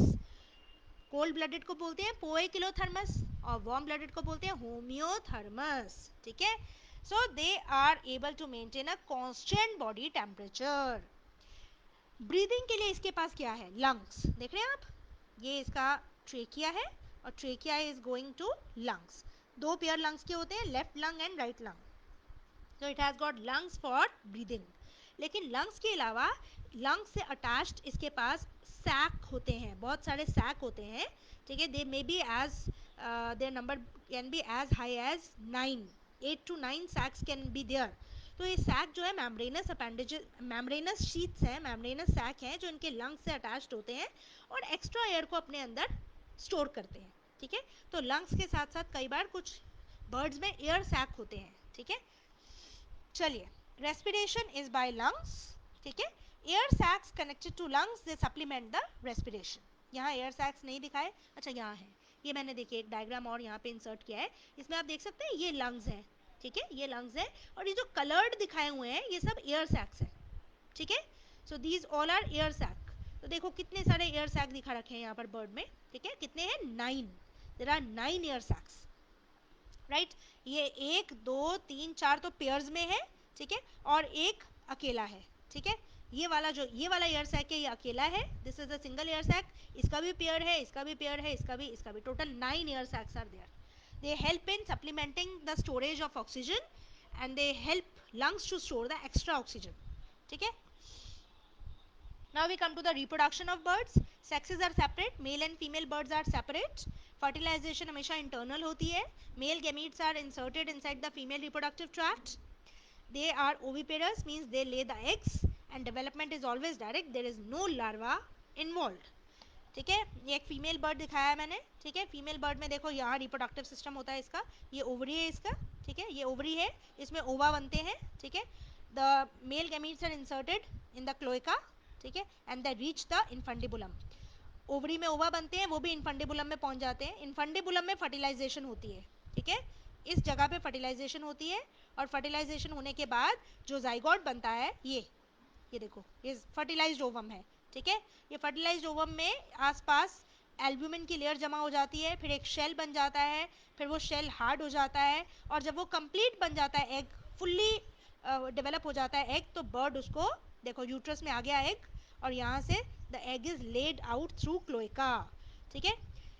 कोल्ड ब्लडेड को बोलते हैं पोएकिलोथर्मस, और वार्म ब्लडेड को बोलते हैं होमियोथर्मस. ठीक है, so they are able to maintain a constant body temperature. Breathing के लिए इसके पास क्या है? लंग्स. देख रहे हैं आप, ये इसका ट्रेकिया है, और trachea is going to lungs. 2 pair lungs के होते हैं, left lung and right lung. So it has got lungs for breathing. लेकिन लंग्स के अलावा लंग्स से अटैच्ड इसके पास सैक होते हैं, बहुत सारे सैक होते हैं. ठीक है, they may be as their number can be as high as 9, 8 to 9 sacs can be there. तो ये सैक जो है मैम्ब्रेनस अपेंडेज, मैम्ब्रेनस शीट्स हैं, मैम्ब्रेनस सैक हैं जो इनके लंग्स से अटैच्ड होते हैं और एक्स्ट्रा एयर को अपने अंदर स्टोर करते हैं. ठीक है, तो लंग्स के साथ साथ कई बार कुछ बर्ड्स में एयर सैक होते हैं. ठीक है, चलिए, रेस्पिरेशन इज बाय लंग्स. ठीक है, air sacs connected to lungs they supplement the respiration. यहाँ एयर सैक्स नहीं दिखाए, अच्छा यहाँ है, ये मैंने देखिए एक डायग्राम और यहाँ पे इंसर्ट किया है, इसमें आप देख सकते हैं ये लंग्स हैं. ठीक है, ये लंग्स है, और ये जो कलर्ड दिखाए हुए हैं ये सब एयर सैक्स है. ठीक है, so these all are air sac. तो देखो कितने सारे एयर सैक दिखा रखे हैं यहाँ पर बर्ड में, ठीक है, कितने हैं, 9, there are 9 air sacs, right. ये 1 2 3 4 तो पेयर्स में है, ठीक है, और एक अकेला है, ठीक है। ये वाला एयर सैक है, ये अकेला है, this is a single air sac, इसका भी पेयर है, इसका भी पेयर है, इसका भी, total 9 air sacs are there. They help in supplementing the storage of oxygen and they help lungs to store the extra oxygen, ठीक है। Now we come to the reproduction of birds. Sexes are separate. Male and female birds are separate. Fertilization हमेशा internal होती है. Male gametes are inserted inside the female reproductive tract. They are oviparous, means they lay the eggs, and development is always direct. There is no larva involved. ठीक है, ये एक female bird दिखाया है मैंने, ठीक है। फीमेल बर्ड में देखो यहाँ रिप्रोडक्टिव सिस्टम होता है इसका, ये ओवरी है इसका, ठीक है, ये ओवरी है, इसमें ओवा बनते हैं, ठीक है। The male gametes are inserted in the cloaca, ठीक है, and they reach the infundibulum. Ovary में ओवा बनते हैं, वो भी इनफंडिबुलम में पहुंच जाते हैं। इनफंडिबुलम में फर्टिलाइजेशन होती है, ठीक है, इस जगह पे फर्टिलाइजेशन होती है, और फर्टिलाइजेशन होने के बाद जो जाइगोट बनता है, ये देखो, ये फर्टिलाइज्ड ओवम है, ठीक है। ये फर्टिलाइज्ड ओवम में आसपास एल्ब्यूमिन की लेयर जमा हो जाती है, फिर एक शेल बन जाता है, फिर वो शेल हार्ड हो जाता है, और जब वो कंप्लीट बन जाता है, एग फुल्ली डेवलप हो जाता है एग, तो बर्ड उसको, देखो यूट्रस में आ गया एग, और यहाँ से the egg is laid out through cloaca, ठीक है।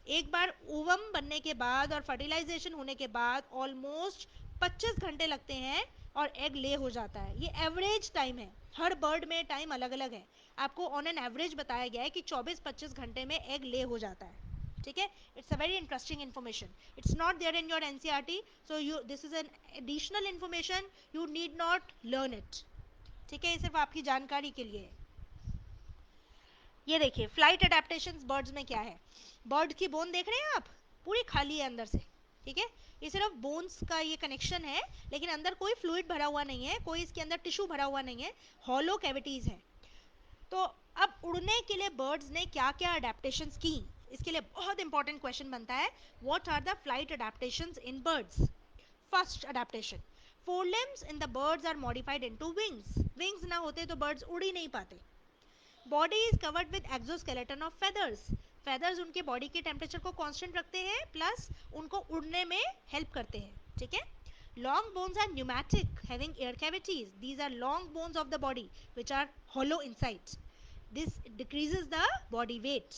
एक बार ओवम बनने के बाद और फर्टिलाइजेशन होने के बाद ऑलमोस्ट 25 घंटे लगते हैं, और एग ले हो जाता है। ये एवरेज टाइम है, हर बर्ड में टाइम अलग अलग है, आपको ऑन एन एवरेज बताया गया है कि 24-25 घंटे में एग ले हो जाता है, ठीक है। It's a very interesting information, it's not there in your NCERT, so you, this is an additional information, you need not learn it, ठीक है, ये सिर्फ आपकी जानकारी के लिए है। ये देखिए फ्लाइट अडेप्टेशंस बर्ड्स में क्या है, बर्ड की बोन देख रहे हैं आप, पूरी खाली है अंदर से, ठीक है, ये सिर्फ बोन्स का ये कनेक्शन है, लेकिन अंदर कोई फ्लूइड भरा हुआ नहीं है, कोई इसके अंदर टिश्यू भरा हुआ नहीं है, हॉलो कैविटीज है। तो अब उड़ने के लिए बर्ड्स ने क्या क्या अडेप्टेशंस की, इसके लिए बहुत इंपॉर्टेंट क्वेश्चन बनता है, what are the flight adaptations in birds. First adaptation, forelimbs in the birds are modified into wings, wings ना होते तो बर्ड्स उड़ ही नहीं पाते। Body is covered with exoskeleton of feathers, feathers उनके बॉडी के टेम्परेचर को कांस्टेंट रखते हैं, प्लस उनको उड़ने में हेल्प करते हैं, ठीक है। Long bones are pneumatic having air cavities, these are long bones of the body which are hollow inside, this decreases the body weight.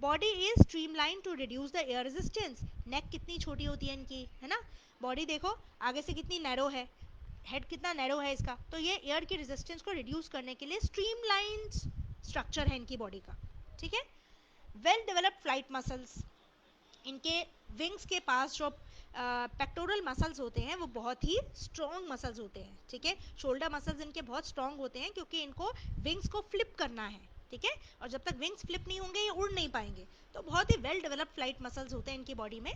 Body is streamline to reduce the air resistance, neck कितनी छोटी होती है इनकी, है ना, body देखो आगे से कितनी नैरो है, हेड कितना नैरो है इसका, तो ये एयर की रेजिस्टेंस को रिड्यूस करने के लिए स्ट्रीमलाइन स्ट्रक्चर है इनकी बॉडी का, ठीक है। वेल डेवलप्ड फ्लाइट मसल्स, इनके विंग्स के पास जो पेक्टोरल मसल्स होते हैं वो बहुत ही स्ट्रॉन्ग मसल्स होते हैं, ठीक है। शोल्डर मसल्स इनके बहुत स्ट्रॉन्ग होते हैं क्योंकि इनको विंग्स को फ्लिप करना है, ठीक है, और जब तक विंग्स फ्लिप नहीं होंगे ये उड़ नहीं पाएंगे, तो बहुत ही वेल डेवलप्ड फ्लाइट मसल्स होते हैं इनकी बॉडी में।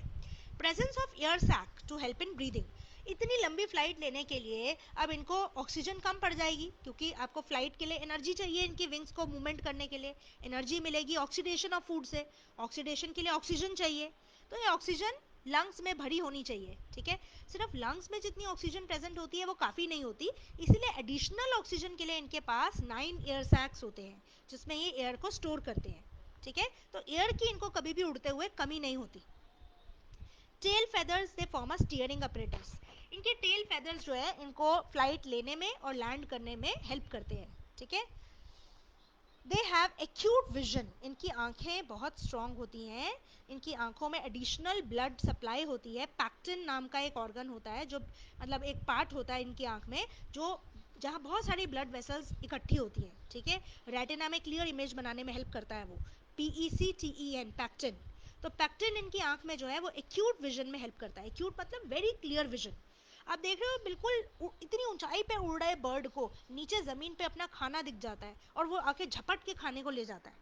Presence of air sac to help in breathing, इतनी लंबी फ्लाइट लेने के लिए अब इनको ऑक्सीजन कम पड़ जाएगी, क्योंकि आपको फ्लाइट के लिए एनर्जी चाहिए, इनकी विंग्स को मूवमेंट करने के लिए एनर्जी मिलेगी ऑक्सीडेशन ऑफ फूड से, ऑक्सीडेशन के लिए ऑक्सीजन चाहिए, तो ये ऑक्सीजन लंग्स में भरी होनी चाहिए, ठीक है। सिर्फ लंग्स में जितनी ऑक्सीजन प्रेजेंट होती है वो काफ़ी नहीं होती, इसीलिए एडिशनल ऑक्सीजन के लिए इनके पास 9 एयर सैक्स होते हैं जिसमें ये एयर को स्टोर करते हैं, ठीक है। तो एयर की इनको कभी भी उड़ते हुए कमी नहीं होती। Tail feathers they form a steering apparatus, इनके टेल फेदर्स जो है इनको फ्लाइट लेने में और लैंड करने में हेल्प करते हैं, ठीक है। दे हैव एक्यूट विजन, इनकी आंखें बहुत स्ट्रांग होती हैं, इनकी आंखों में एडिशनल ब्लड सप्लाई होती है, पैक्टिन नाम का एक ऑर्गन होता है, जो मतलब एक पार्ट होता है इनकी आंख में, जो जहाँ बहुत सारी ब्लड वेसल्स इकट्ठी होती हैं, ठीक है, रेटिना में क्लियर इमेज बनाने में हेल्प करता है वो, PECTEN, पैक्टिन। तो पैक्टिन इनकी आंख में जो है वो एक्यूट विजन में हेल्प करता है, एक्यूट मतलब वेरी क्लियर विजन। आप देख रहे हो बिल्कुल इतनी ऊंचाई पे उड़ रहे बर्ड को नीचे जमीन पे अपना खाना दिख जाता है और वो आके झपट के खाने को ले जाता है,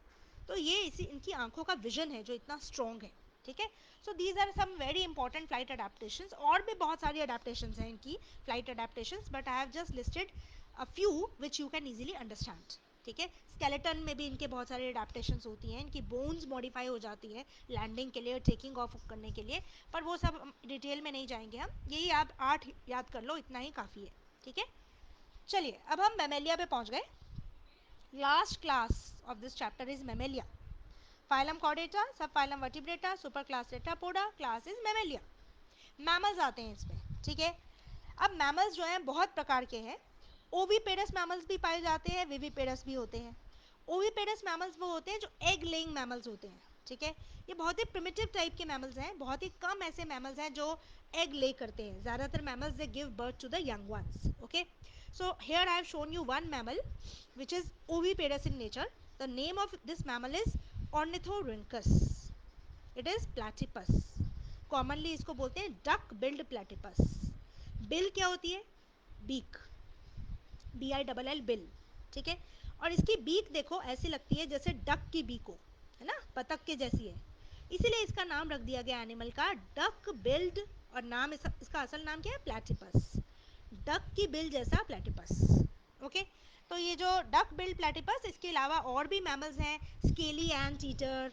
तो ये इसी इनकी आंखों का विजन है जो इतना स्ट्रॉन्ग है, ठीक है। So these are some very important flight adaptations, और भी बहुत सारी अडेप्टेशंस हैं इनकी flight adaptations, but I have just listed a few which you can easily understand, ठीक है। स्केलेटन में भी इनके बहुत सारे अडेप्टेशंस होती हैं, इनकी बोन्स मॉडिफाई हो जाती है लैंडिंग के लिए, टेकिंग ऑफ करने के लिए, पर वो सब डिटेल में नहीं जाएंगे हम, यही आप 8 याद कर लो, इतना ही काफ़ी है, ठीक है। चलिए अब हम मैमेलिया पे पहुंच गए। Last class of this chapter is Mammalia. Phylum Chordata, subphylum Vertebrata, superclass Tetrapoda, class is Mammalia. Mammals आते हैं इसमें, ठीक है। अब मैमल्स जो हैं बहुत प्रकार के हैं। ओविपेरस मैमल्स भी पाए जाते हैं, विविपेरस भी होते हैं। ओविपेरस मैमल्स वो होते हैं जो एग लेइंग मैमल्स होते हैं, ठीक है। ये बहुत ही प्रिमिटिव टाइप के मैमल्स हैं, बहुत ही कम ऐसे मैमल्स हैं जो एग ले करते हैं। ज़्यादातर mammals they give birth to the young ones, okay. So here I have shown you one mammal which is oviparous in nature. The name of this mammal is Ornithorhynchus. It is platypus. Commonly इसको बोलते हैं duck billed platypus. Bill क्या होती है? Beak, BILL bill, ठीक है। और इसकी बीक देखो ऐसी लगती है जैसे डक की बीक हो, है ना, बतख के जैसी है। इसीलिए इसका नाम रख दिया गया एनिमल का डक बिल्ड। और नाम इसका असल नाम क्या है? प्लेटिपस, डक की बिल जैसा प्लेटिपस, ओके। तो ये जो डक बिल्ड प्लेटिपस, इसके अलावा और भी मैमल्स हैं, scaly anteater,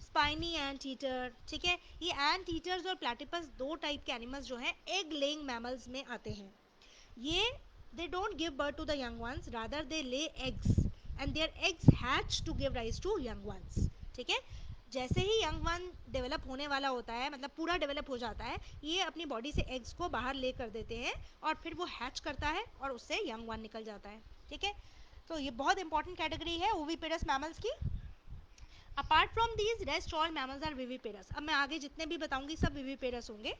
spiny anteater, ठीक है। ये एंट ईटर्स और प्लेटिपस दो टाइप के एनिमल्स जो हैं एग लेइंग मैमल्स में आते हैं। ये they don't give birth to the young ones, rather they lay eggs and their eggs hatch to give rise to young ones, ठीक है। जैसे ही यंग वन डेवलप होने वाला होता है, मतलब पूरा डेवलप हो जाता है, ये अपनी बॉडी से एग्स को बाहर ले कर देते हैं और फिर वो हैच करता है और उससे यंग वन निकल जाता है, ठीक है। तो ये बहुत इंपॉर्टेंट कैटेगरी है ओविपेरस मैमल्स की। Apart from these rest all mammals are viviparous. अब मैं आगे जितने भी बताऊंगी सब विविपेरस होंगे।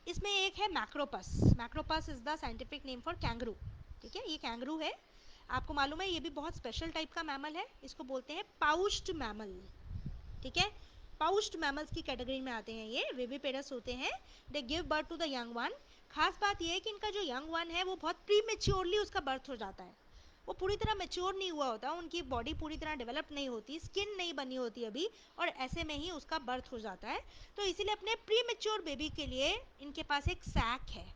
इसमें एक है Macropus. Macropus is the scientific name for kangaroo, ठीक है। ये कैंगरू है, आपको मालूम है ये भी बहुत स्पेशल टाइप का मैमल है। इसको बोलते हैं पाउच्ड मैमल, ठीक है। पाउच्ड मैमल्स की कैटेगरी में आते हैं ये, विविपेरस होते हैं। They give birth to the young one. खास बात ये है कि इनका जो यंग वन है वो बहुत प्रीमेच्योरली उसका बर्थ हो जाता है। वो पूरी तरह मेच्योर नहीं हुआ होता, उनकी बॉडी पूरी तरह डेवलप नहीं होती, स्किन नहीं बनी होती अभी, और ऐसे में ही उसका बर्थ हो जाता है। तो इसीलिए अपने प्री मेच्योर बेबी के लिए इनके पास एक सैक है,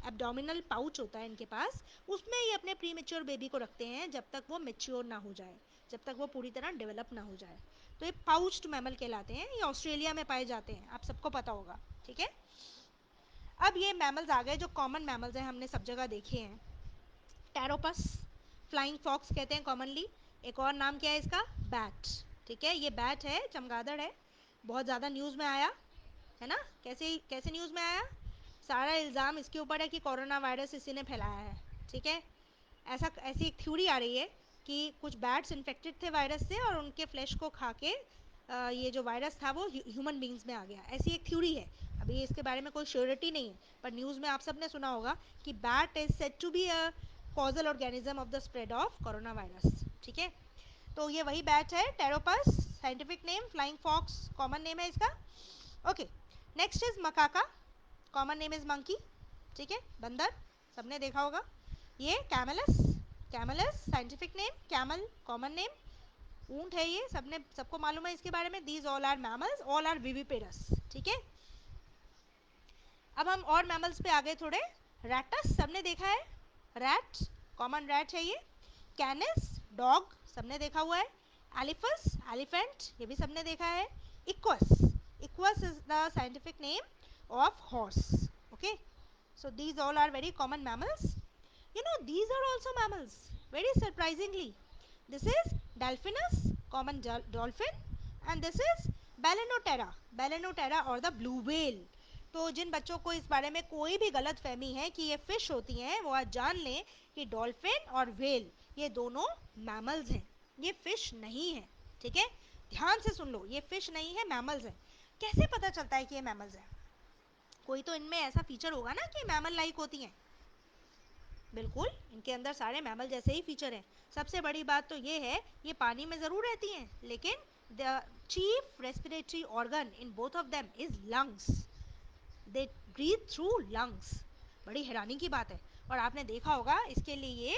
एब्डोमिनल पाउच होता है इनके पास, उसमें ये अपने प्री मेच्योर बेबी को रखते हैं जब तक वो मेच्योर ना हो जाए, जब तक वो पूरी तरह डेवलप ना हो जाए। तो ये पाउच्ड मैमल कहलाते हैं। ये ऑस्ट्रेलिया में पाए जाते हैं, आप सबको पता होगा, ठीक है। अब ये मैमल्स आ गए जो कॉमन मैमल्स हैं, हमने सब जगह देखे हैं। टेरोपस, फ्लाइंग फॉक्स कहते हैं कॉमनली। एक और नाम क्या है इसका? बैट, ठीक है। ये बैट है, चमगादड़ है, बहुत ज़्यादा न्यूज़ में आया है ना। कैसे कैसे न्यूज़ में आया? सारा इल्ज़ाम इसके ऊपर है कि कोरोना वायरस इसी ने फैलाया है, ठीक है। ऐसी एक थ्योरी आ रही है कि कुछ बैट्स इन्फेक्टेड थे वायरस से और उनके फ्लैश को खा के ये जो वायरस था वो ह्यूमन बींग्स में आ गया, ऐसी एक थ्योरी है। अभी इसके बारे में कोई श्योरिटी नहीं है, पर न्यूज़ में आप सब ने सुना होगा कि bat is said to be a causal organism of the spread of corona virus, ठीक है। तो ये वही बैट है, Pteropus scientific name, flying fox common name है इसका, okay. Next is Macaca, common name is monkey, ठीक है, बंदर, सबने देखा होगा। ये Camelus, Camelus scientific name, camel common name, ऊंट है ये, सबने सबको मालूम है इसके बारे में। These all are mammals, all are viviparous, ठीक है। अब हम और मैमल्स पे आ गए थोड़े। रैटस सबने देखा है, रैट कॉमन रैट है ये। कैनिस डॉग, सबने देखा हुआ है। एलिफस एलिफेंट, ये भी सबने देखा है। Equals, equals is the scientific name of horse, okay. So these all are very common mammals. You know, these are also mammals. Very surprisingly, this is Delphinus, common dolphin, and this is Balenoterra, Balenoterra or the blue whale. तो जिन बच्चों को इस बारे में कोई भी गलत फहमी है कि ये फिश होती हैं, वो आज जान लें कि डॉल्फिन और व्हेल ये दोनों मैमल्स हैं, ये फिश नहीं है, ठीक है। ध्यान से सुन लो, ये फिश नहीं है, मैमल्स हैं। कैसे पता चलता है कि ये मैमल्स हैं? कोई तो इनमें ऐसा फीचर होगा ना कि मैमल लाइक होती हैं। बिल्कुल, इनके अंदर सारे मैमल जैसे ही फीचर हैं। सबसे बड़ी बात तो ये है, ये पानी में ज़रूर रहती हैं, लेकिन the chief respiratory organ in both of them is lungs. They breathe through lungs. बड़ी हैरानी की बात है। और आपने देखा होगा इसके लिए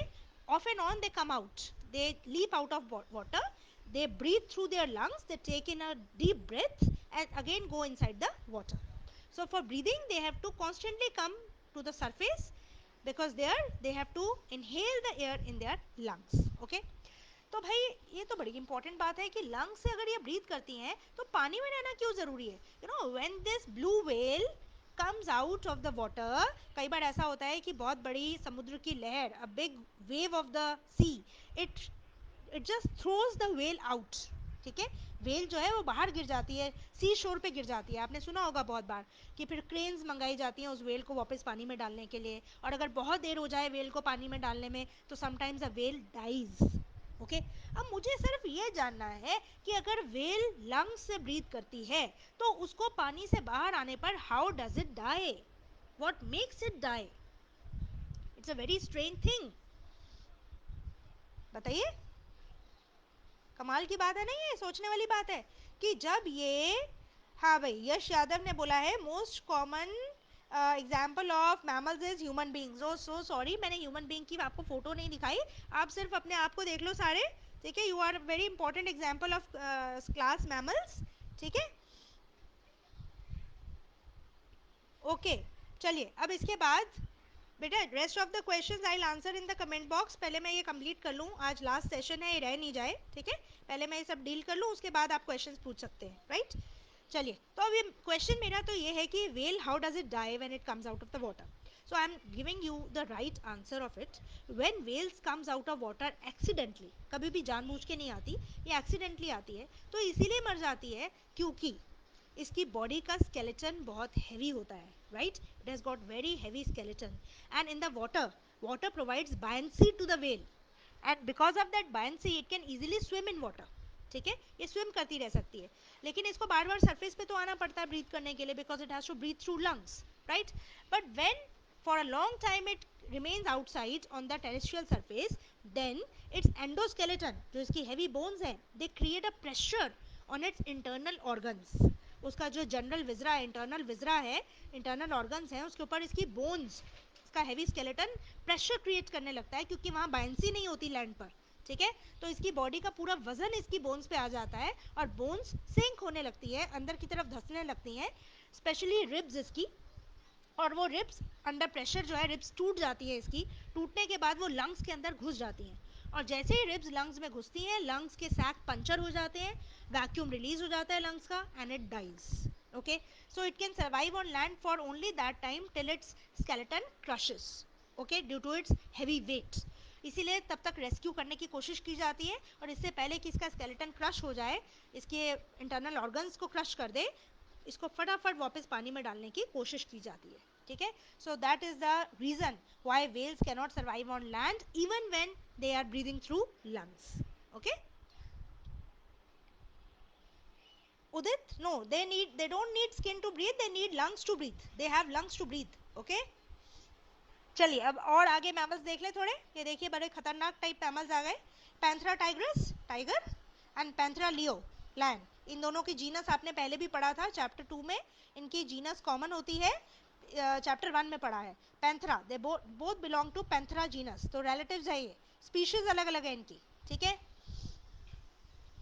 off and on they come out, they leap out of water, they breathe through their lungs, they take in a deep breath and again go inside the water. So for breathing they have to constantly come to the surface because there they have to inhale the air in their lungs, okay. तो भाई ये तो बड़ी important बात है कि lung से अगर ये ब्रीथ करती हैं तो पानी में रहना क्यों ज़रूरी है? You know when this blue whale comes out of the water, कई बार ऐसा होता है कि बहुत बड़ी समुद्र की लहर, a big wave of the sea, it it just throws the whale out, ठीक है, वेल जो है वो बाहर गिर जाती है, सी शोर पे गिर जाती है। आपने सुना होगा बहुत बार कि फिर क्रेन्स मंगाई जाती हैं उस वेल को वापस पानी में डालने के लिए, और अगर बहुत देर हो जाए वेल को पानी में डालने में तो sometimes a whale dies. Okay, अब मुझे सिर्फ ये जानना है कि अगर वेल लंग्स से ब्रीथ करती है तो उसको पानी से बाहर आने पर how does it die, what makes it die? It's a very strange thing, बताइए। कमाल की बात है ना, ये सोचने वाली बात है कि जब ये, हाँ भाई यश यादव ने बोला है most common example of mammals is human beings. Oh so sorry, मैंने ह्यूमन बींग की आपको फोटो नहीं दिखाई, आप सिर्फ अपने आप को देख लो सारे, ठीक है। You are very important example of class mammals, ठीक है। ओके, चलिए अब इसके बाद बेटा rest of the questions I will answer in the comment box. पहले मैं ये कंप्लीट कर लूँ, आज लास्ट सेशन है, ये रह नहीं जाए, ठीक है। पहले मैं ये सब डील कर लूँ, उसके बाद आप क्वेश्चंस पूछ सकते हैं, राइट। चलिए, तो अब ये क्वेश्चन मेरा तो ये है कि whale how does it die when it comes out of the water. So I am giving you the right answer of it. When whales comes out of water accidentally, कभी भी जानबूझ के नहीं आती, ये एक्सीडेंटली आती है, तो इसीलिए मर जाती है क्योंकि इसकी बॉडी का स्केलेटन बहुत हैवी होता है, right. It has got very heavy skeleton and in the water, water provides buoyancy to the whale and because of that buoyancy it can easily swim in water, ठीक है, ये swim करती रह सकती है। लेकिन इसको बार बार सरफेस पे तो आना पड़ता है ब्रीथ करने के लिए, because it has to breathe through lungs, right. But when for a long time it remains outside on the terrestrial surface, then its endoskeleton, जो इसकी heavy bones है, they create a pressure on its internal organs। उसका जो general विजरा है, internal विजरा है, internal organs हैं, उसके ऊपर इसकी बोन्स, इसका हैवी स्केलेटन प्रेशर क्रिएट करने लगता है क्योंकि वहाँ बायंसी नहीं होती लैंड पर, ठीक है। तो इसकी बॉडी का पूरा वजन इसकी बोन्स पे आ जाता है और बोन्स सिंक होने लगती है, अंदर की तरफ धंसने लगती हैं, स्पेशली रिब्स इसकी। और वो रिब्स अंडर प्रेशर जो है रिब्स टूट जाती है इसकी, टूटने के बाद वो लंग्स के अंदर घुस जाती हैं, और जैसे ही रिब्स लंग्स में घुसती हैं लंग्स के सैक पंचर हो जाते हैं, वैक्यूम रिलीज हो जाता है लंग्स का and it dies. Okay, so it can survive on land for only that time till its skeleton crushes, okay, due to its heavy weight. इसीलिए तब तक रेस्क्यू करने की कोशिश की जाती है, और इससे पहले कि इसका स्केलेटन क्रश हो जाए, इसके इंटरनल ऑर्गन्स को क्रश कर दे, इसको फटाफट वापस पानी में डालने की कोशिश की जाती है, ठीक है। So that is the reason why whales can not survive on land even when they are breathing through lungs. Okay, Udit, no, they don't need skin to breathe, they need lungs to breathe, they have lungs to breathe, okay। चलिए अब और आगे mammals देख ले थोड़े, ये देखिए बड़े खतरनाक टाइप मैमल्स आ गए। Panthera tigris tiger and Panthera leo lion, इन दोनों की जीनस आपने पहले भी पढ़ा था चैप्टर 2 में, इनकी जीनस कॉमन होती है, चैप्टर 1 में पढ़ा है। Panthera, they both belong to Panthera genus, तो रिलेटिव्स है ये, स्पीशीज अलग अलग है इनकी, ठीक है।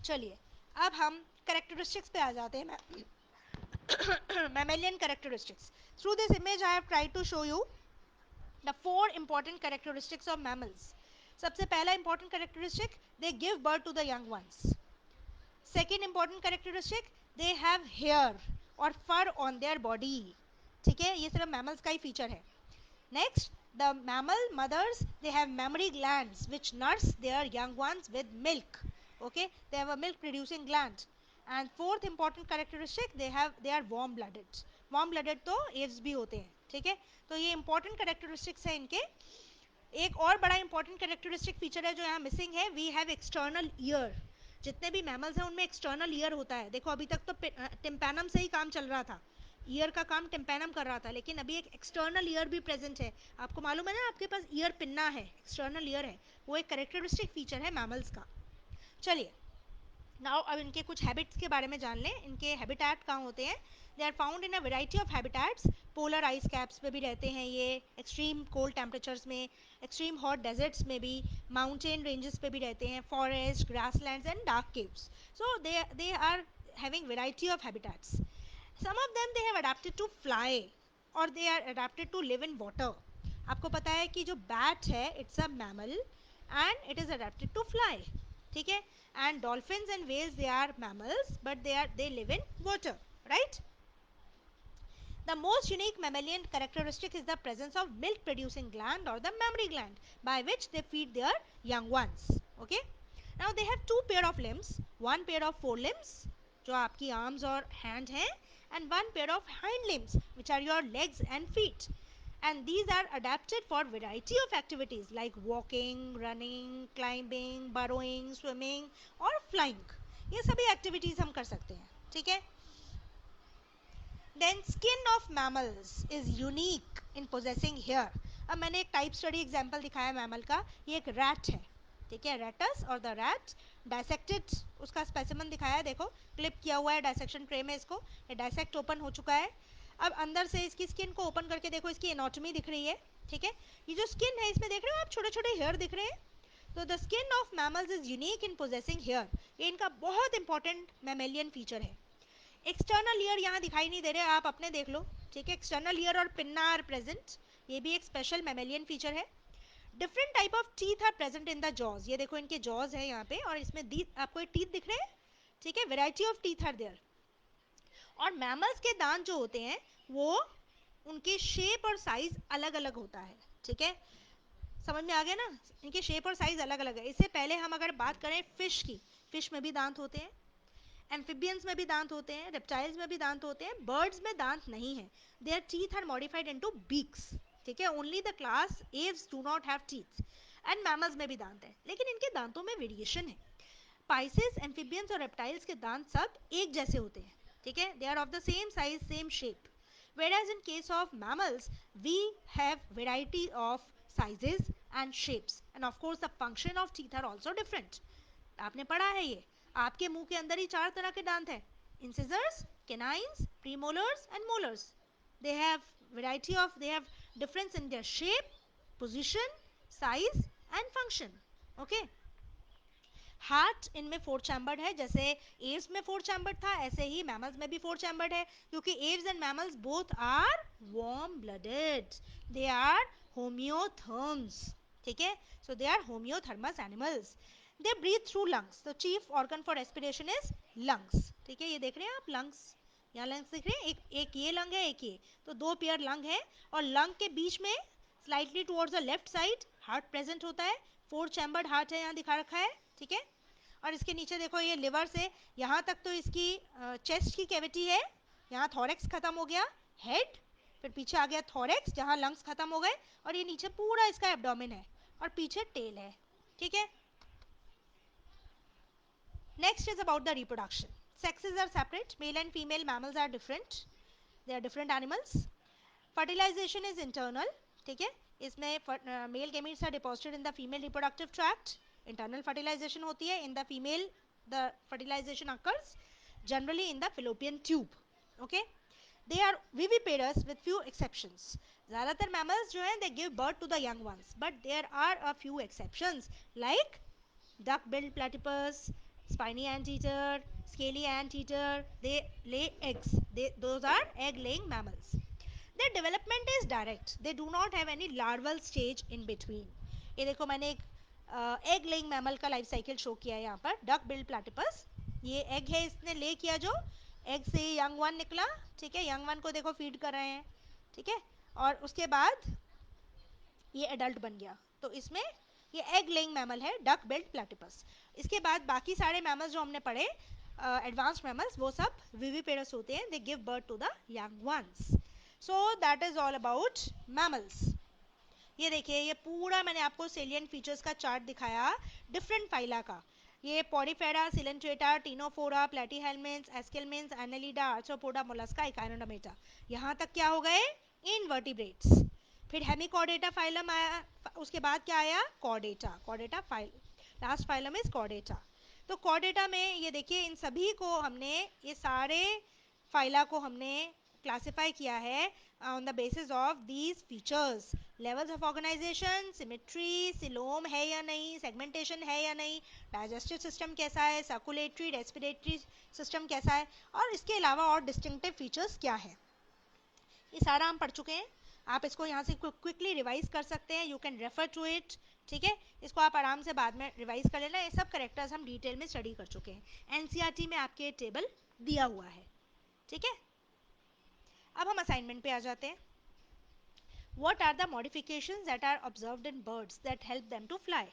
चलिए अब हम करेक्टरिस्टिक्स पे आ जाते हैं, mammalian characteristics. Through this image I have tried to show you the four important characteristics of mammals. सबसे पहला important characteristic, they give birth to the young ones. Second important characteristic, they have hair और fur on their body, ठीक है, ये सिर्फ mammals का ही feature है। Next, the mammal mothers, they have mammary glands which nurse their young ones with milk, okay, they have a milk producing gland. And fourth important characteristic, they are warm blooded, warm blooded तो ads भी होते हैं, ठीक है। तो ये important characteristics है इनके। एक और बड़ा इंपॉर्टेंट कैरेक्टरिस्टिक फीचर है जो यहाँ मिसिंग है, वी हैव एक्सटर्नल ईयर। जितने भी मैमल्स हैं उनमें एक्सटर्नल ईयर होता है। देखो अभी तक तो टिम्पैनम से ही काम चल रहा था, ईयर का काम टिम्पैनम कर रहा था, लेकिन अभी एक एक्सटर्नल ईयर भी प्रेजेंट है। आपको मालूम है ना, आपके पास ईयर पिन्ना है, एक्सटर्नल ईयर है, वो एक कैरेक्टरिस्टिक फीचर है मैमल्स का। चलिए नाउ अब इनके कुछ हैबिट्स के बारे में जान लें, इनके हैबिटेट कहाँ होते हैं। They are found in a variety of habitats, polar ice caps पे भी रहते हैं ये, एक्सट्रीम कोल्ड टेम्परेचर्स में, एक्सट्रीम हॉट डेजर्ट्स में भी, माउंटेन रेंजेस पे भी रहते हैं, forest, grasslands and dark caves. So they are having variety of habitats. some of them they have adapted to fly or they are adapted to live in water। आपको पता है कि जो बैट है it's a mammal and it is adapted to fly, ठीक है। And dolphins and whales they are mammals but they live in water, right. The most unique mammalian characteristic is the presence of milk producing gland or the mammary gland by which they feed their young ones, okay। Now they have two pair of limbs, one pair of four limbs जो आपकी arms और hand हैं, and one pair of hind limbs which are your legs and feet, and these are adapted for variety of activities like walking, running, climbing, burrowing, swimming और flying. ये सभी activities हम कर सकते हैं, ठीक है. Then skin of mammals is unique in possessing hair. अब मैंने एक टाइप स्टडी एग्जाम्पल दिखाया मैमल का. ये एक रैट है, ठीक है, रेटस और द रैट. डायसेक्टेड उसका स्पेसिमन दिखाया है, देखो क्लिप किया हुआ है डायसेक्शन ट्रे में. इसको ये डायसेक्ट ओपन हो चुका है. अब अंदर से इसकी स्किन को ओपन करके देखो, इसकी एनाटॉमी दिख रही है, ठीक है. ये जो स्किन है इसमें देख रहे हो आप, छोटे छोटे हेयर दिख रहे हैं. तो the skin of mammals is unique in possessing hair. ये इनका बहुत इंपॉर्टेंट मैमेलियन फीचर है. एक्सटर्नल ईयर यहाँ दिखाई नहीं दे रहे, आप अपने देख लो, ठीक है. एक्सटर्नल ईयर और पिन्ना आर प्रेजेंट, ये भी एक स्पेशल मैमेलियन फीचर है. Different type of teeth are present in the jaws. ये देखो इनके जॉज है यहाँ पे, और इसमें आपको ये टीथ दिख रहे हैं, ठीक है. Variety of teeth are there. और मैमल्स के दांत जो होते हैं वो उनके शेप और साइज अलग अलग होता है, ठीक है. समझ में आ गया ना, इनके शेप और साइज अलग अलग है. इससे पहले हम अगर बात करें फिश की, फिश में भी दांत होते हैं, एम्फिबियंस में भी दांत होते हैं, रेप्टाइल्स में भी दांत होते हैं. बर्ड्स में दांत नहीं है. Their teeth are modified into beaks, ठीक है. Only the class Aves do not have teeth. And mammals में भी दांत है, लेकिन इनके दांतों में वेरिएशन है. पाइसेस, एम्फिबियंस और रेप्टाइल्स के दांत सब एक जैसे होते हैं, ठीक है. They are of the same size, same shape. Whereas in case of mammals, we have variety of sizes and shapes, and of course the function of teeth are also different. आपने पढ़ा है ये, आपके मुंह के अंदर ही 4 तरह के दांत हैं. Incisors, canines, premolars and molars. They have variety of, they have difference in their shape, position, size and function. Okay. Heart इनमें फोर चैम्बर्ड है. जैसे एव्स में फोर चैम्बर्ड था, ऐसे ही मैमल्स में भी फोर चैम्बर्ड है, क्योंकि Aves and mammals both are warm blooded. They are homeotherms, ठीक है. So they are homeotherms animals. They breathe through lungs. The chief organ for respiration is lungs, ठीक है. ये देख रहे हैं आप लंग्स, यहाँ लंग्स दिख रहे हैं. एक ये लंग है, एक ये, तो दो पेयर लंग है. और लंग के बीच में slightly towards the left side heart present होता है. फोर चैम्बर्ड हार्ट है, यहाँ दिखा रखा है, ठीक है. और इसके नीचे देखो, ये लिवर से यहाँ तक तो इसकी चेस्ट की कैविटी है. यहाँ थॉरेक्स खत्म हो गया, हेड, फिर पीछे आ गया थॉरेक्स जहाँ लंग्स खत्म हो गए, और ये नीचे पूरा इसका एब्डोमेन है, और पीछे टेल है, ठीक है. Next is about the reproduction. Sexes are separate. Male and female mammals are different. They are different animals. Fertilization is internal, ठीक है. इसमें male gametes are deposited in the female reproductive tract. Internal fertilization होती है. In the female the fertilization occurs generally in the fallopian tube. Okay. They are viviparous with few exceptions. ज्यादातर mammals जो हैं they give birth to the young once, but there are a few exceptions like duck-billed platypus, spiny anteater, scaly anteater. They lay eggs. Those are egg-laying mammals. Their development is direct. They do not have any larval stage in between. ये देखो, मैंने एक egg laying mammal का life cycle show किया है यहाँ पर. Duck billed platypus, ये एग है, इसने ले किया, जो एग से यंग वन निकला, ठीक है. यंग वन को देखो फीड कर रहे हैं, ठीक है. और उसके बाद ये एडल्ट बन गया. तो इसमें ये एग लेइंग मैमल है, डक बिल्ड प्लेटिपस. इसके बाद बाकी सारे मैमल्स जो हमने पढ़े, एडवांस्ड मैमल्स, वो सब विविपेरस होते हैं. They give birth to the young ones. So that is all about mammals. ये देखिए, ये पूरा मैंने आपको सेलियंट फीचर्स का चार्ट दिखाया डिफरेंट फाइला का. ये Porifera, Coelenterata, Ctenophora, Platyhelminthes, Aschelminthes, Annelida, Arthropoda, Mollusca, Echinodermata. यहाँ तक क्या हो गए? इनवर्टिब्रेट्स. फिर हेमिकॉर्डेटा फाइलम आया, उसके बाद क्या आया? Chordata. Chordata file, last phylum is Chordata. तो कॉर्डेटा में ये देखिए, इन सभी को हमने, ये सारे फाइला को हमने क्लासिफाई किया है on the basis of these features. Levels of organization, symmetry, coelom है या नहीं, सेगमेंटेशन है या नहीं, डाइजेस्टिव सिस्टम कैसा है, सर्कुलेटरी रेस्पिरेटरी सिस्टम कैसा है, और इसके अलावा और डिस्टिंक्टिव फीचर्स क्या है, ये सारा हम पढ़ चुके हैं. आप इसको यहाँ से क्विकली रिवाइज कर सकते हैं. You can refer to it, ठीक है. इसको आप आराम से बाद में रिवाइज कर लेना. ये सब करेक्टर्स हम डिटेल में स्टडी कर चुके हैं. एनसीईआरटी में आपके टेबल दिया हुआ है, ठीक है. अब हम असाइनमेंट पे आ जाते हैं. What are the modifications that are observed in birds that help them to fly?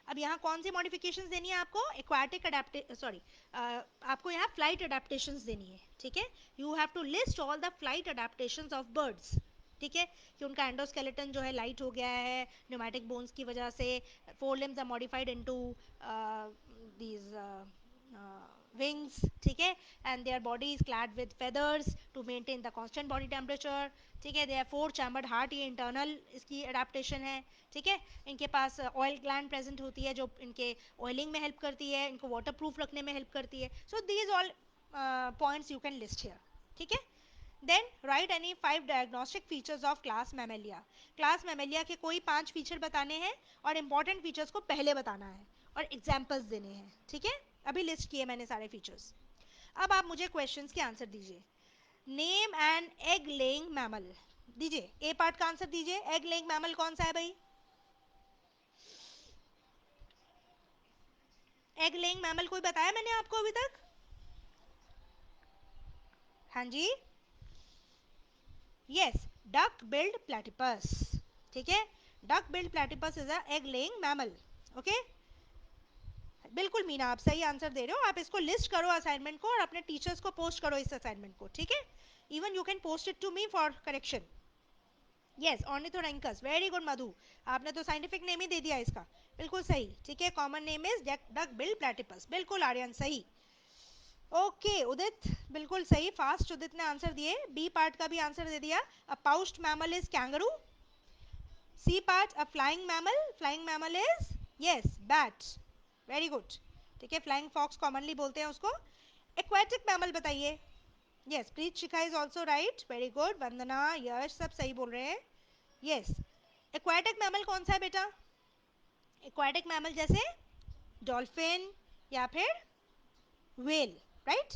अब यहाँ कौन सी मॉडिफिकेशंस देनी है आपको, एक्वाटिक अडेप्टे सॉरी आपको यहाँ फ्लाइट अडेप्टेशंस देनी है, ठीक है. You have to list all the flight adaptations of birds, ठीक है, कि उनका एंडोस्केलेटन जो है लाइट हो गया है न्यूमेटिक बोन्स की वजह से, four limbs are modified into these wings, ठीक है, and their body is clad with feathers to maintain the constant body temperature, ठीक है. they have four chambered heart, ये internal इसकी adaptation है, ठीक है. इनके पास ऑयल ग्लैंड प्रेजेंट होती है जो इनके ऑयलिंग में हेल्प करती है, इनको वाटर प्रूफ रखने में हेल्प करती है. So these all points you can list here, ठीक है. Then write any 5 diagnostic features of class Mammalia. Class Mammalia के कोई 5 फीचर बताने हैं और इंपॉर्टेंट फीचर्स को पहले बताना है और एग्जाम्पल्स देने हैं, ठीक है. अभी लिस्ट किए मैंने सारे फीचर्स. अब आप मुझे क्वेश्चंस के आंसर दीजिए. Name an egg laying mammal. दीजिए, ए पार्ट का आंसर दीजिए. एग लेइंग मैमल कौन सा है भाई? एग लेइंग मैमल कोई बताया मैंने आपको अभी तक? हाँ जी, यस, डक बिल्ड प्लेटिपस, ठीक है. Duck billed platypus is a egg laying mammal. Okay, बिल्कुल मीना, आप सही आंसर दे रहे हो. आप इसको लिस्ट करो असाइनमेंट को और अपने टीचर्स को पोस्ट करो इस असाइनमेंट को, ठीक है. Even you can post it to me for correction. Yes, Ornithorhynchus, very good Madhu. आपने तो साइंटिफिक नेम ही दे दिया इसका. बिल्कुल सही, ठीक है. Common name is duck billed platypus. बिल्कुल आर्यन, सही. ओके उदित, बिल्कुल सही, फास्ट उदित ने आंसर दिए. बी पार्ट का भी आंसर दे दिया. A pouched mammal is kangaroo. C part, a flying mammal. Flying mammal is, yes, bat. Very good, ठीक है. फ्लाइंग फॉक्स कॉमनली बोलते हैं उसको. एक्वेटिक मैमल बताइए. Yes, Preet Shikha is also right. Very good. Vandana, Yash, सब सही बोल रहे हैं. यस, एक्वेटिक मैमल कौन सा है बेटा? एक्वेटिक मैमल जैसे डॉल्फिन या फिर whale, right.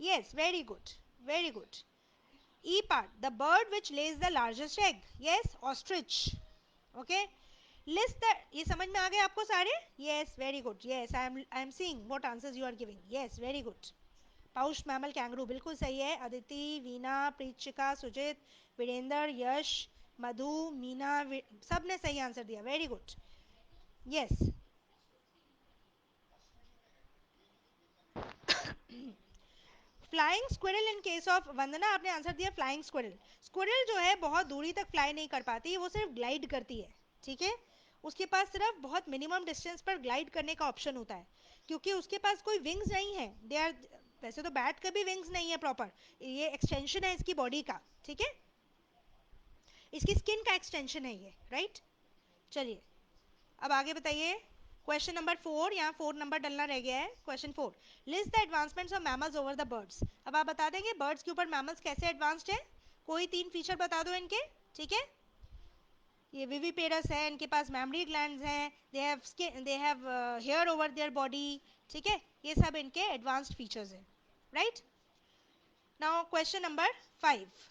Yes, very good, very good. E part, the bird which lays the largest egg. Yes, ostrich. Okay. List the, ये समझ में आ गए आपको सारे? Yes, very good. Yes, I am seeing what answers you are giving. Yes, very good. Pouched mammal kangaroo बिल्कुल सही है. अदिति, वीना, प्रीतशिका, सुजित, वीरेंद्र, यश, मधु, मीना, सब ने सही आंसर दिया. Very good. Yes. Flying squirrel in case of, Vandana आपने आंसर दिया फ्लाइंग स्क्विरल. स्क्विरल जो है बहुत दूरी तक फ्लाई नहीं कर पाती, वो सिर्फ ग्लाइड करती है, ठीक है. उसके पास सिर्फ बहुत मिनिमम डिस्टेंस पर ग्लाइड करने का ऑप्शन होता है, क्योंकि उसके पास कोई विंग्स नहीं है. दे आर, वैसे तो बैट का भी विंग्स नहीं है प्रॉपर, ये एक्सटेंशन है इसकी बॉडी का, ठीक है. इसकी स्किन का एक्सटेंशन है ये, राइट. चलिए, अब आगे बताइए. क्वेश्चन नंबर 4, यहाँ 4 नंबर डलना रह गया है. Question 4, list the advancements of mammals over the birds. अब आप बता देंगे बर्ड्स के ऊपर मैमल्स कैसे एडवांस्ड है. कोई 3 फीचर बता दो इनके, ठीक है. ये विविपेरस है, इनके पास मैमरी ग्लैंड्स हैं, they have hair over their body, ठीक है. ये सब इनके एडवांस्ड फीचर्स हैं, right. Now question number 5,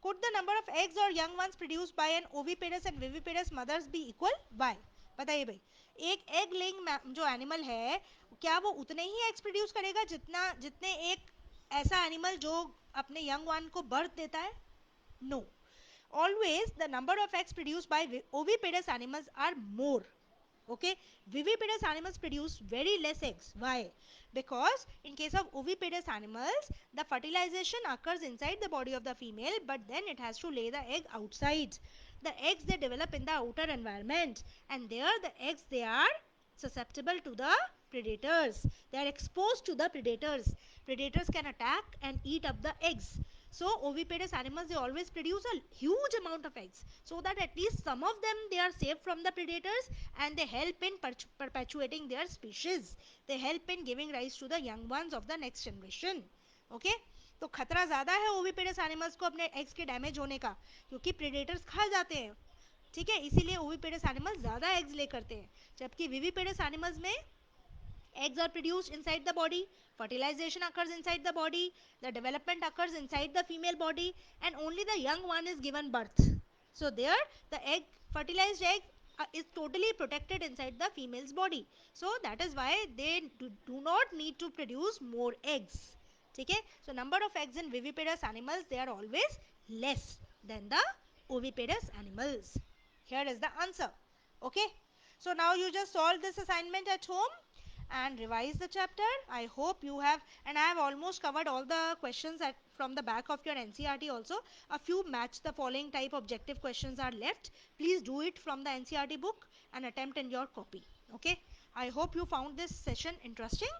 could the number of eggs or young ones produced by an oviparous and viviparous mothers be equal? Why? बताइए भाई. एक एग लेइंग जो एनिमल है, क्या वो उतने ही एग्स प्रोड्यूस करेगा जितने एक ऐसा एनिमल जो अपने यंग वन को बर्थ देता है? No. Always the number of eggs produced by oviparous animals are more. Okay, viviparous animals produce very less eggs. Why? Because in case of oviparous animals, the fertilization occurs inside the body of the female, but then it has to lay the egg outside. The eggs they develop in the outer environment, and there the eggs they are susceptible to the predators. They are exposed to the predators. Predators can attack and eat up the eggs. So oviparous animals, they always produce a huge amount of eggs, so that at least some of them they are safe from the predators, and they help in perpetuating their species. They help in giving rise to the young ones of the next generation. Okay, तो खतरा ज़्यादा है oviparous animals को अपने eggs के damage होने का, क्योंकि प्रेडेटर्स खा जाते हैं, ठीक है. इसीलिए ओविपेरस एनिमल्स ज़्यादा एग्स ले करते हैं, जबकि विविपेरस एनिमल्स में eggs are produced inside the body, fertilization occurs inside the body, the development occurs inside the female body, and only the young one is given birth. So there the egg, fertilized egg, is totally protected inside the female's body. So that is why they do not need to produce more eggs. Okay, so number of eggs in viviparous animals, they are always less than the oviparous animals. Here is the answer. Okay, So now you just solve this assignment at home and revise the chapter. I hope you have, and I have almost covered all the questions from the back of your NCERT also. A few match the following type objective questions are left. Please do it from the NCERT book and attempt in your copy. Okay. I hope you found this session interesting.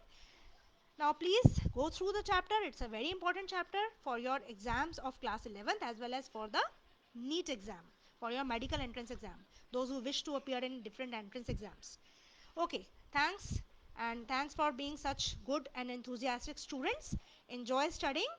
Now please go through the chapter. It's a very important chapter for your exams of class 11th as well as for the NEET exam, for your medical entrance exam, those who wish to appear in different entrance exams. Okay, thanks, and thanks for being such good and enthusiastic students. Enjoy studying.